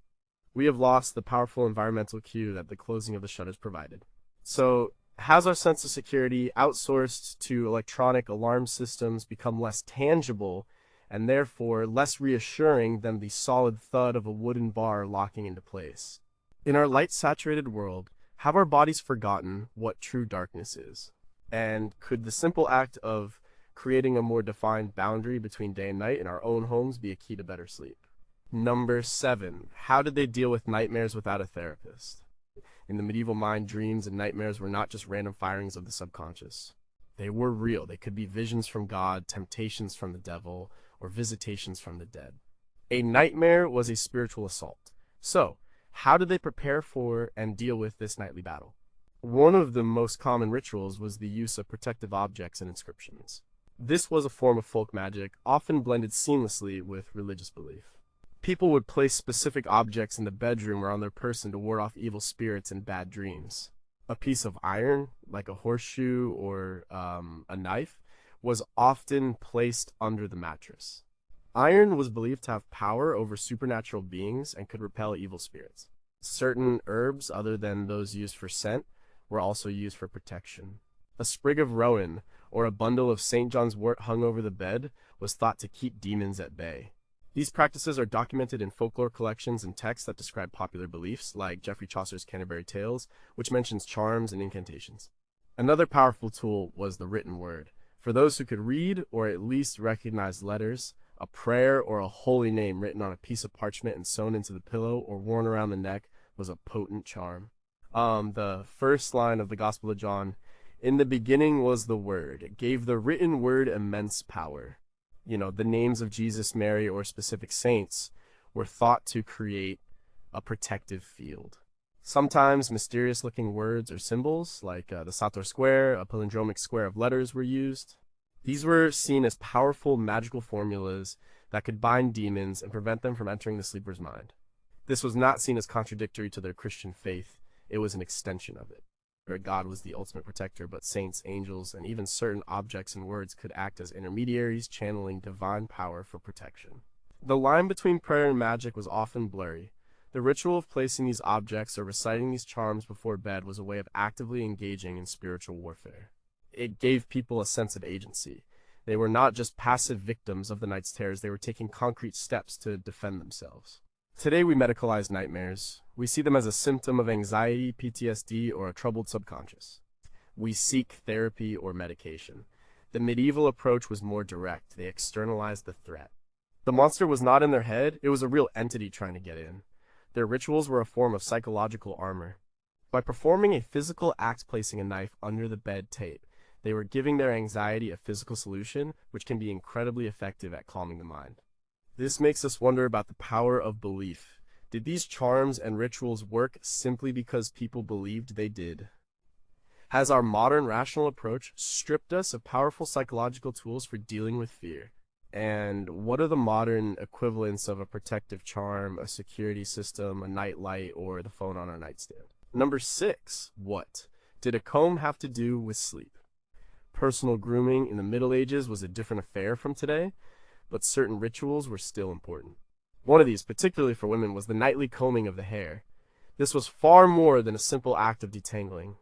We have lost the powerful environmental cue that the closing of the shutters provided. So, has our sense of security, outsourced to electronic alarm systems, become less tangible and therefore less reassuring than the solid thud of a wooden bar locking into place? In our light-saturated world, have our bodies forgotten what true darkness is? And could the simple act of creating a more defined boundary between day and night in our own homes be a key to better sleep? Number 7. How did they deal with nightmares without a therapist? In the medieval mind, dreams and nightmares were not just random firings of the subconscious. They were real. They could be visions from God, temptations from the devil, or visitations from the dead. A nightmare was a spiritual assault. So, how did they prepare for and deal with this nightly battle? One of the most common rituals was the use of protective objects and inscriptions. This was a form of folk magic, often blended seamlessly with religious belief. People would place specific objects in the bedroom or on their person to ward off evil spirits and bad dreams. A piece of iron, like a horseshoe or a knife, was often placed under the mattress. Iron was believed to have power over supernatural beings and could repel evil spirits. Certain herbs, other than those used for scent, were also used for protection. A sprig of rowan or a bundle of St. John's wort hung over the bed was thought to keep demons at bay. These practices are documented in folklore collections and texts that describe popular beliefs, like Geoffrey Chaucer's Canterbury Tales, which mentions charms and incantations. Another powerful tool was the written word. For those who could read or at least recognize letters, a prayer or a holy name written on a piece of parchment and sewn into the pillow or worn around the neck was a potent charm. The first line of the Gospel of John, "In the beginning was the Word," it gave the written word immense power. The names of Jesus, Mary, or specific saints were thought to create a protective field. Sometimes mysterious-looking words or symbols, like the Sator square, a palindromic square of letters, were used. These were seen as powerful magical formulas that could bind demons and prevent them from entering the sleeper's mind. This was not seen as contradictory to their Christian faith. It was an extension of it. God was the ultimate protector, but saints, angels, and even certain objects and words could act as intermediaries, channeling divine power for protection. The line between prayer and magic was often blurry. The ritual of placing these objects or reciting these charms before bed was a way of actively engaging in spiritual warfare. It gave people a sense of agency. They were not just passive victims of the night's terrors, they were taking concrete steps to defend themselves. Today we medicalize nightmares. We see them as a symptom of anxiety, PTSD, or a troubled subconscious. We seek therapy or medication. The medieval approach was more direct. They externalized the threat. The monster was not in their head, it was a real entity trying to get in. Their rituals were a form of psychological armor. By performing a physical act placing a knife under the bed tape, they were giving their anxiety a physical solution, which can be incredibly effective at calming the mind. This makes us wonder about the power of belief. Did these charms and rituals work simply because people believed they did? Has our modern rational approach stripped us of powerful psychological tools for dealing with fear? And what are the modern equivalents of a protective charm, a security system, a night light, or the phone on our nightstand? Number 6. What did a comb have to do with sleep? Personal grooming in the Middle Ages was a different affair from today, but certain rituals were still important. One of these, particularly for women, was the nightly combing of the hair. This was far more than a simple act of detangling.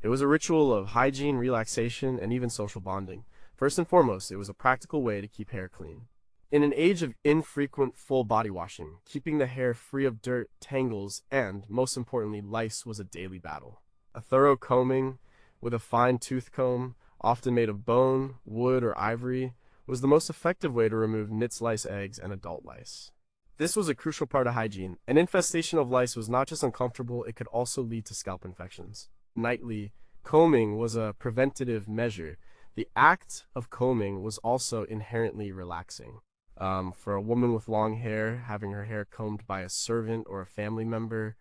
It was a ritual of hygiene, relaxation, and even social bonding. First and foremost, it was a practical way to keep hair clean. In an age of infrequent full body washing, keeping the hair free of dirt, tangles, and, most importantly, lice was a daily battle. A thorough combing, with a fine tooth comb, often made of bone, wood, or ivory, was the most effective way to remove nits, lice, eggs, and adult lice. This was a crucial part of hygiene. An infestation of lice was not just uncomfortable, it could also lead to scalp infections. Nightly combing was a preventative measure. The act of combing was also inherently relaxing. For a woman with long hair, having her hair combed by a servant or a family member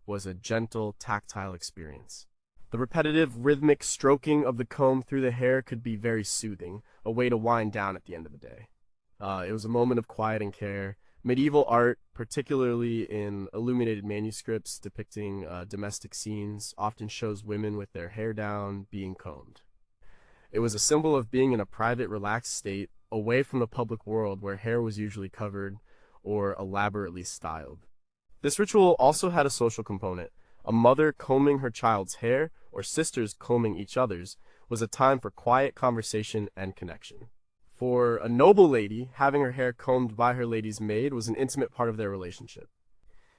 was a gentle, tactile experience. The repetitive, rhythmic stroking of the comb through the hair could be very soothing, a way to wind down at the end of the day. It was a moment of quiet and care. Medieval art, particularly in illuminated manuscripts depicting domestic scenes, often shows women with their hair down, being combed. It was a symbol of being in a private, relaxed state, away from the public world where hair was usually covered or elaborately styled. This ritual also had a social component. A mother combing her child's hair, or sisters combing each other's, was a time for quiet conversation and connection. For a noble lady, having her hair combed by her lady's maid was an intimate part of their relationship.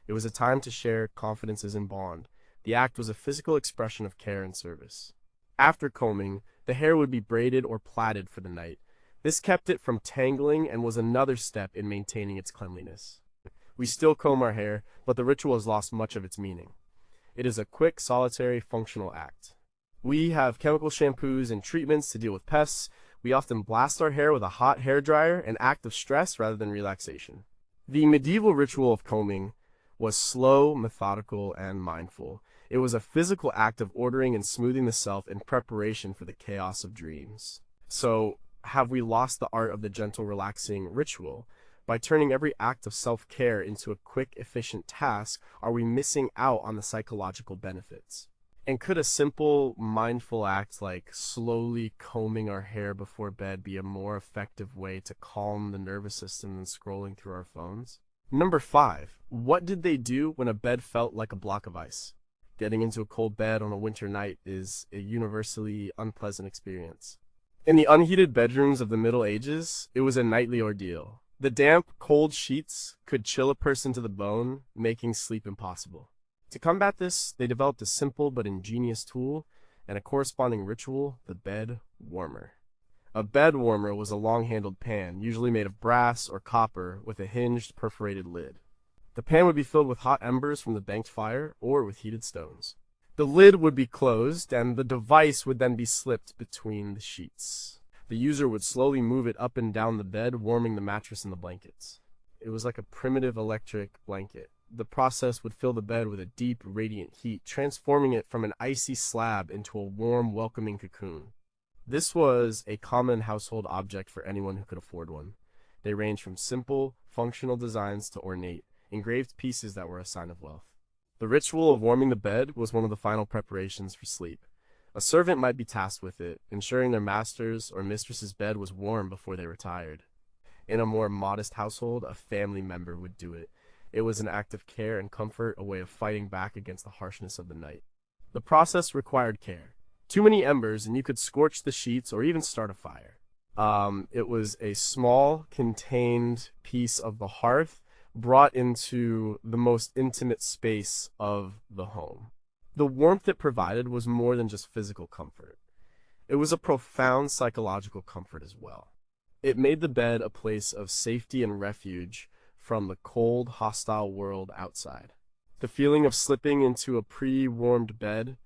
It was a time to share confidences and bond. The act was a physical expression of care and service. After combing, the hair would be braided or plaited for the night. This kept it from tangling and was another step in maintaining its cleanliness. We still comb our hair, but the ritual has lost much of its meaning. It is a quick, solitary, functional act. We have chemical shampoos and treatments to deal with pests. We often blast our hair with a hot hair dryer, an act of stress rather than relaxation. The medieval ritual of combing was slow, methodical, and mindful. It was a physical act of ordering and smoothing the self in preparation for the chaos of dreams. So, have we lost the art of the gentle, relaxing ritual? By turning every act of self-care into a quick, efficient task, are we missing out on the psychological benefits? And could a simple, mindful act like slowly combing our hair before bed be a more effective way to calm the nervous system than scrolling through our phones? Number 5. What did they do when a bed felt like a block of ice? Getting into a cold bed on a winter night is a universally unpleasant experience. In the unheated bedrooms of the Middle Ages, it was a nightly ordeal. The damp, cold sheets could chill a person to the bone, making sleep impossible. To combat this, they developed a simple but ingenious tool and a corresponding ritual, the bed warmer. A bed warmer was a long-handled pan, usually made of brass or copper, with a hinged, perforated lid. The pan would be filled with hot embers from the banked fire or with heated stones. The lid would be closed, and the device would then be slipped between the sheets. The user would slowly move it up and down the bed, warming the mattress and the blankets. It was like a primitive electric blanket. The process would fill the bed with a deep, radiant heat, transforming it from an icy slab into a warm, welcoming cocoon. This was a common household object for anyone who could afford one. They ranged from simple, functional designs to ornate, engraved pieces that were a sign of wealth. The ritual of warming the bed was one of the final preparations for sleep. A servant might be tasked with it, ensuring their master's or mistress's bed was warm before they retired. In a more modest household, a family member would do it. It was an act of care and comfort, a way of fighting back against the harshness of the night. The process required care. Too many embers and you could scorch the sheets or even start a fire. It was a small, contained piece of the hearth brought into the most intimate space of the home. The warmth it provided was more than just physical comfort. It was a profound psychological comfort as well. It made the bed a place of safety and refuge from the cold, hostile world outside. The feeling of slipping into a pre-warmed bed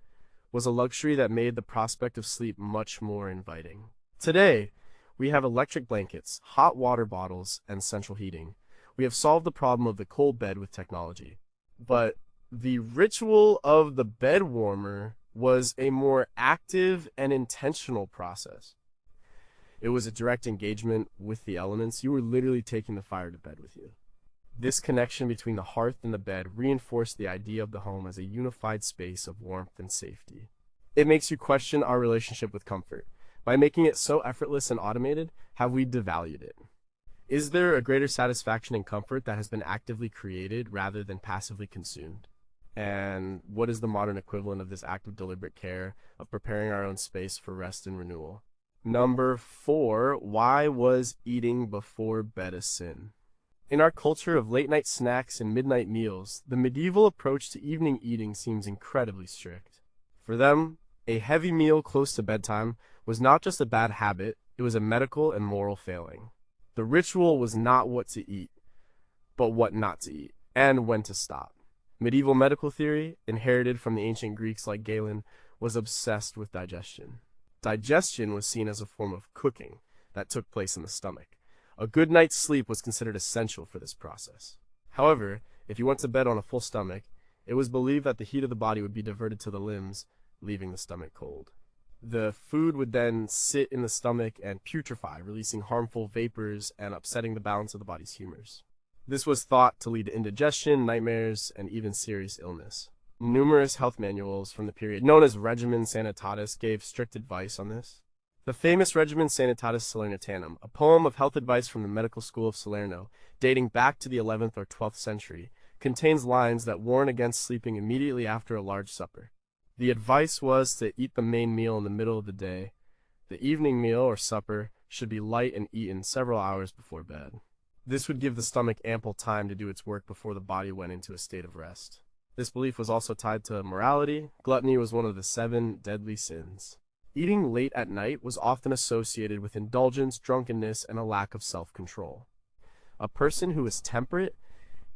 was a luxury that made the prospect of sleep much more inviting. Today, we have electric blankets, hot water bottles, and central heating. We have solved the problem of the cold bed with technology. But the ritual of the bed warmer was a more active and intentional process. It was a direct engagement with the elements. You were literally taking the fire to bed with you. This connection between the hearth and the bed reinforced the idea of the home as a unified space of warmth and safety. It makes you question our relationship with comfort. By making it so effortless and automated, have we devalued it? Is there a greater satisfaction in comfort that has been actively created rather than passively consumed? And what is the modern equivalent of this act of deliberate care, of preparing our own space for rest and renewal? Number 4, why was eating before bed a sin? In our culture of late-night snacks and midnight meals, the medieval approach to evening eating seems incredibly strict. For them, a heavy meal close to bedtime was not just a bad habit, it was a medical and moral failing. The ritual was not what to eat, but what not to eat, and when to stop. Medieval medical theory, inherited from the ancient Greeks like Galen, was obsessed with digestion. Digestion was seen as a form of cooking that took place in the stomach. A good night's sleep was considered essential for this process. However, if you went to bed on a full stomach, it was believed that the heat of the body would be diverted to the limbs, leaving the stomach cold. The food would then sit in the stomach and putrefy, releasing harmful vapors and upsetting the balance of the body's humors. This was thought to lead to indigestion, nightmares, and even serious illness. Numerous health manuals from the period, known as Regimen Sanitatis, gave strict advice on this. The famous Regimen Sanitatis Salernitanum, a poem of health advice from the medical school of Salerno, dating back to the 11th or 12th century, contains lines that warn against sleeping immediately after a large supper. The advice was to eat the main meal in the middle of the day. The evening meal or supper should be light and eaten several hours before bed. This would give the stomach ample time to do its work before the body went into a state of rest. This belief was also tied to morality. Gluttony was one of the 7 deadly sins. Eating late at night was often associated with indulgence, drunkenness, and a lack of self-control. A person who was temperate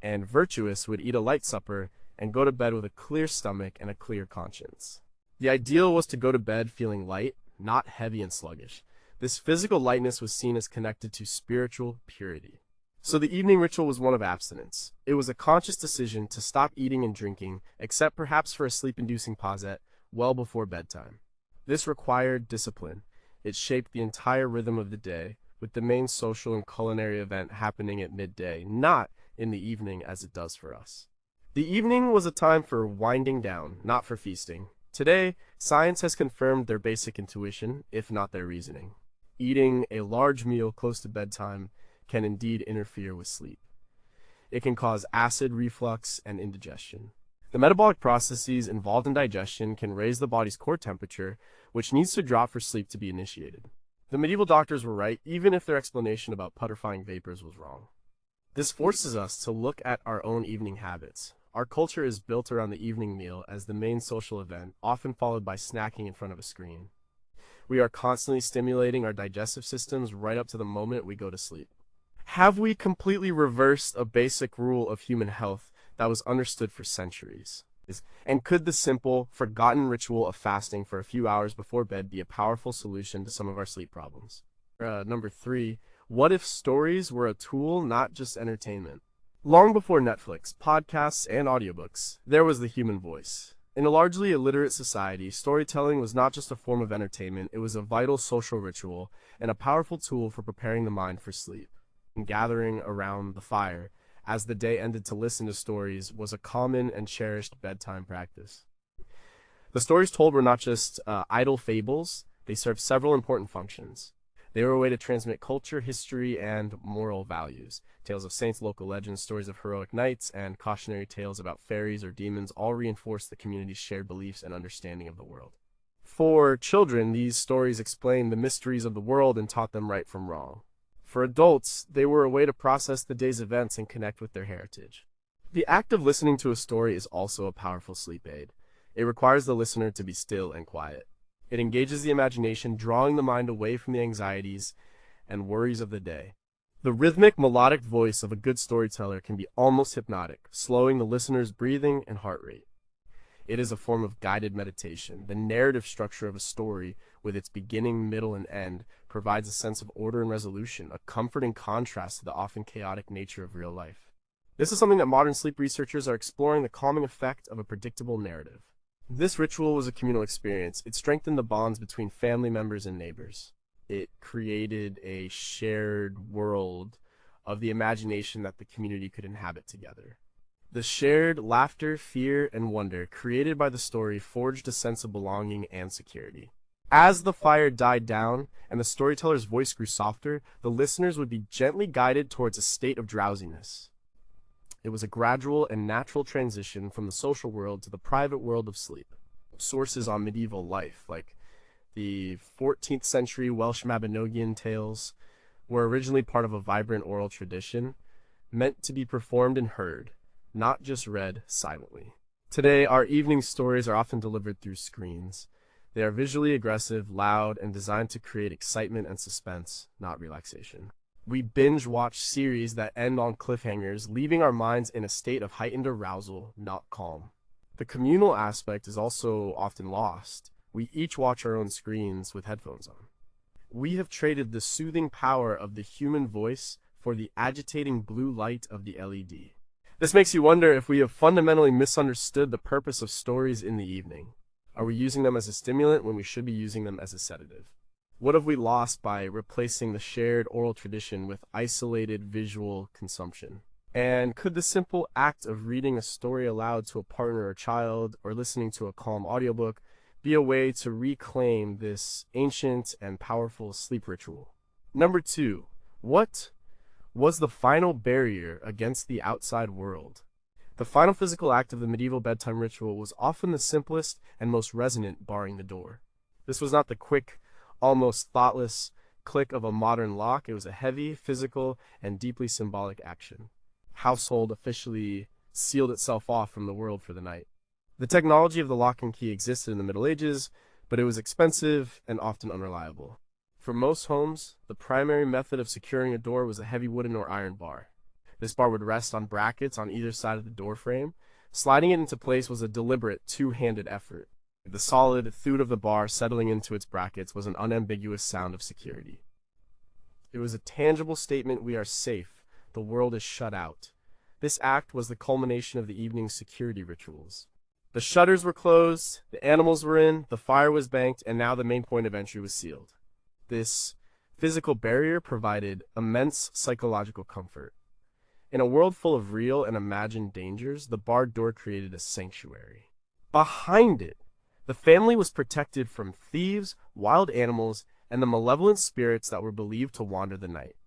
and virtuous would eat a light supper and go to bed with a clear stomach and a clear conscience. The ideal was to go to bed feeling light, not heavy and sluggish. This physical lightness was seen as connected to spiritual purity. So the evening ritual was one of abstinence. It was a conscious decision to stop eating and drinking, except perhaps for a sleep-inducing posset, well before bedtime. This required discipline. It shaped the entire rhythm of the day, with the main social and culinary event happening at midday, not in the evening as it does for us. The evening was a time for winding down, not for feasting. Today, science has confirmed their basic intuition, if not their reasoning. Eating a large meal close to bedtime can indeed interfere with sleep. It can cause acid reflux and indigestion. The metabolic processes involved in digestion can raise the body's core temperature, which needs to drop for sleep to be initiated. The medieval doctors were right, even if their explanation about putrefying vapors was wrong. This forces us to look at our own evening habits. Our culture is built around the evening meal as the main social event, often followed by snacking in front of a screen. We are constantly stimulating our digestive systems right up to the moment we go to sleep. Have we completely reversed a basic rule of human health that was understood for centuries? And could the simple, forgotten ritual of fasting for a few hours before bed be a powerful solution to some of our sleep problems? Number 3, what if stories were a tool, not just entertainment? Long before Netflix, podcasts, and audiobooks, there was the human voice. In a largely illiterate society, storytelling was not just a form of entertainment, it was a vital social ritual and a powerful tool for preparing the mind for sleep. Gathering around the fire as the day ended to listen to stories was a common and cherished bedtime practice. The stories told were not just idle fables, they served several important functions. They were a way to transmit culture, history, and moral values. Tales of saints, local legends, stories of heroic knights, and cautionary tales about fairies or demons all reinforced the community's shared beliefs and understanding of the world. For children, these stories explained the mysteries of the world and taught them right from wrong. For adults, they were a way to process the day's events and connect with their heritage. The act of listening to a story is also a powerful sleep aid. It requires the listener to be still and quiet. It engages the imagination, drawing the mind away from the anxieties and worries of the day. The rhythmic, melodic voice of a good storyteller can be almost hypnotic, slowing the listener's breathing and heart rate. It is a form of guided meditation. The narrative structure of a story, with its beginning, middle, and end, provides a sense of order and resolution, a comforting contrast to the often chaotic nature of real life. This is something that modern sleep researchers are exploring, the calming effect of a predictable narrative. This ritual was a communal experience. It strengthened the bonds between family members and neighbors. It created a shared world of the imagination that the community could inhabit together. The shared laughter, fear, and wonder created by the story forged a sense of belonging and security. As the fire died down and the storyteller's voice grew softer, the listeners would be gently guided towards a state of drowsiness. It was a gradual and natural transition from the social world to the private world of sleep. Sources on medieval life, like the 14th century Welsh Mabinogion tales, were originally part of a vibrant oral tradition, meant to be performed and heard, not just read silently. Today, our evening stories are often delivered through screens. They are visually aggressive, loud, and designed to create excitement and suspense, not relaxation. We binge watch series that end on cliffhangers, leaving our minds in a state of heightened arousal, not calm. The communal aspect is also often lost. We each watch our own screens with headphones on. We have traded the soothing power of the human voice for the agitating blue light of the LED. This makes you wonder if we have fundamentally misunderstood the purpose of stories in the evening. Are we using them as a stimulant when we should be using them as a sedative? What have we lost by replacing the shared oral tradition with isolated visual consumption? And could the simple act of reading a story aloud to a partner or child, or listening to a calm audiobook, be a way to reclaim this ancient and powerful sleep ritual? Number 2, what was the final barrier against the outside world? The final physical act of the medieval bedtime ritual was often the simplest and most resonant, barring the door. This was not the quick, almost thoughtless click of a modern lock. It was a heavy, physical, and deeply symbolic action. Household officially sealed itself off from the world for the night. The technology of the lock and key existed in the Middle Ages, but it was expensive and often unreliable. For most homes, the primary method of securing a door was a heavy wooden or iron bar. This bar would rest on brackets on either side of the door frame. Sliding it into place was a deliberate, two-handed effort. The solid thud of the bar settling into its brackets was an unambiguous sound of security. It was a tangible statement: we are safe, the world is shut out. This act was the culmination of the evening's security rituals. The shutters were closed, the animals were in, the fire was banked, and now the main point of entry was sealed. This physical barrier provided immense psychological comfort. In a world full of real and imagined dangers, the barred door created a sanctuary. Behind it, the family was protected from thieves, wild animals, and the malevolent spirits that were believed to wander the night.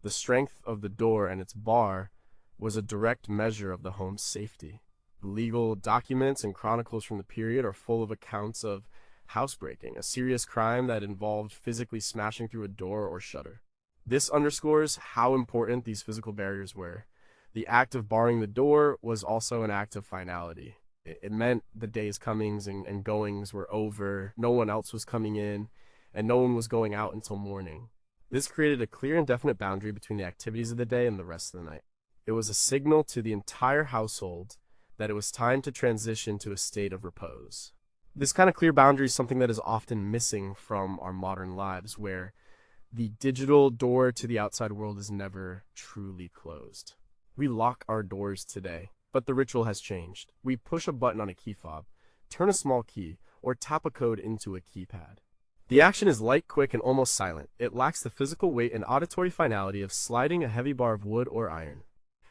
The strength of the door and its bar was a direct measure of the home's safety. Legal documents and chronicles from the period are full of accounts of housebreaking, a serious crime that involved physically smashing through a door or shutter. This underscores how important these physical barriers were. The act of barring the door was also an act of finality. It meant the day's comings and goings were over, no one else was coming in, and no one was going out until morning. This created a clear and definite boundary between the activities of the day and the rest of the night. It was a signal to the entire household that it was time to transition to a state of repose. This kind of clear boundary is something that is often missing from our modern lives, where the digital door to the outside world is never truly closed. We lock our doors today, but the ritual has changed. We push a button on a key fob, turn a small key, or tap a code into a keypad. The action is light, quick, and almost silent. It lacks the physical weight and auditory finality of sliding a heavy bar of wood or iron.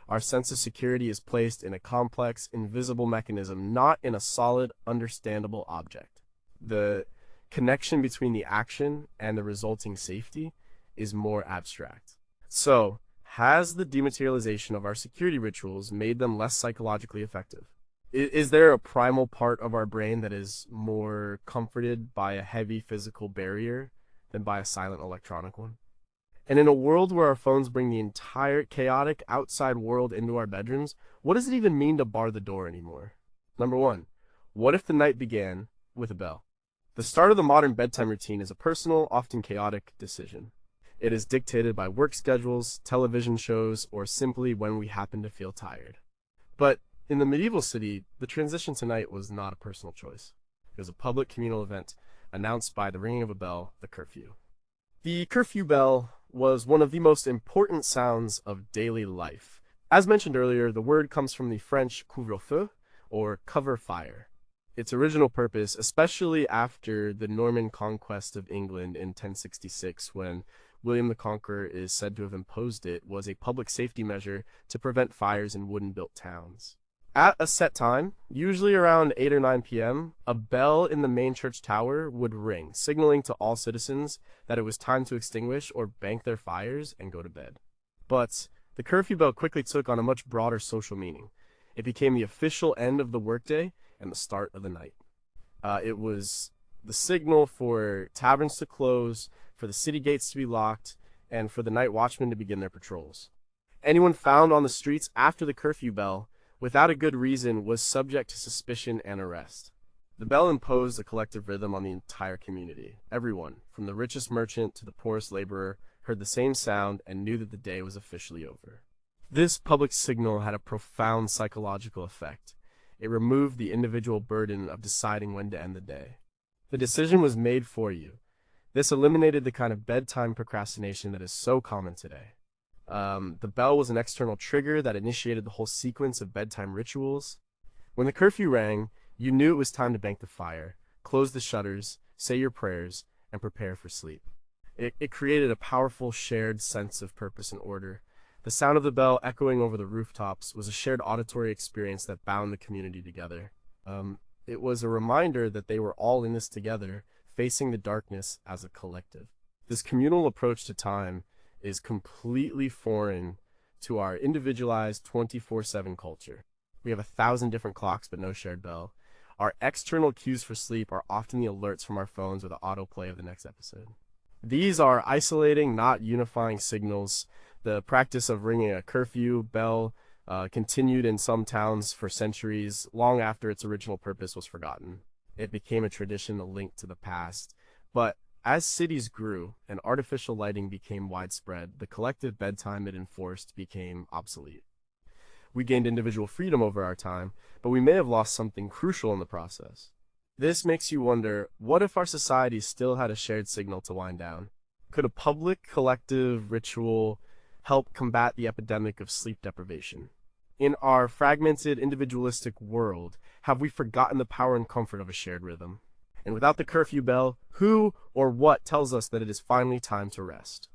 Our sense of security is placed in a complex, invisible mechanism, not in a solid, understandable object. The connection between the action and the resulting safety is more abstract. So, has the dematerialization of our security rituals made them less psychologically effective? Is there a primal part of our brain that is more comforted by a heavy physical barrier than by a silent electronic one? And in a world where our phones bring the entire chaotic outside world into our bedrooms, what does it even mean to bar the door anymore? Number one, what if the night began with a bell? The start of the modern bedtime routine is a personal, often chaotic decision. It is dictated by work schedules, television shows, or simply when we happen to feel tired. But in the medieval city, the transition to night was not a personal choice. It was a public communal event announced by the ringing of a bell, the curfew. The curfew bell was one of the most important sounds of daily life. As mentioned earlier, the word comes from the French couvre-feu, or cover fire. Its original purpose, especially after the Norman conquest of England in 1066, when William the Conqueror is said to have imposed it, was a public safety measure to prevent fires in wooden-built towns. At a set time, usually around 8 or 9 p.m., a bell in the main church tower would ring, signaling to all citizens that it was time to extinguish or bank their fires and go to bed. But the curfew bell quickly took on a much broader social meaning. It became the official end of the workday and the start of the night. It was the signal for taverns to close, for the city gates to be locked, and for the night watchmen to begin their patrols. Anyone found on the streets after the curfew bell, without a good reason, was subject to suspicion and arrest. The bell imposed a collective rhythm on the entire community. Everyone, from the richest merchant to the poorest laborer, heard the same sound and knew that the day was officially over. This public signal had a profound psychological effect. It removed the individual burden of deciding when to end the day. The decision was made for you. This eliminated the kind of bedtime procrastination that is so common today. The bell was an external trigger that initiated the whole sequence of bedtime rituals. When the curfew rang, you knew it was time to bank the fire, close the shutters, say your prayers, and prepare for sleep. It created a powerful shared sense of purpose and order. The sound of the bell echoing over the rooftops was a shared auditory experience that bound the community together. It was a reminder that they were all in this together, facing the darkness as a collective. This communal approach to time is completely foreign to our individualized 24/7 culture. We have 1,000 different clocks but no shared bell. Our external cues for sleep are often the alerts from our phones or the autoplay of the next episode. These are isolating, not unifying signals. The practice of ringing a curfew bell continued in some towns for centuries, long after its original purpose was forgotten. It became a tradition, a link to the past. But as cities grew and artificial lighting became widespread, the collective bedtime it enforced became obsolete. We gained individual freedom over our time, but we may have lost something crucial in the process. This makes you wonder, what if our society still had a shared signal to wind down? Could a public, collective ritual help combat the epidemic of sleep deprivation? In our fragmented, individualistic world, have we forgotten the power and comfort of a shared rhythm? And without the curfew bell, who or what tells us that it is finally time to rest?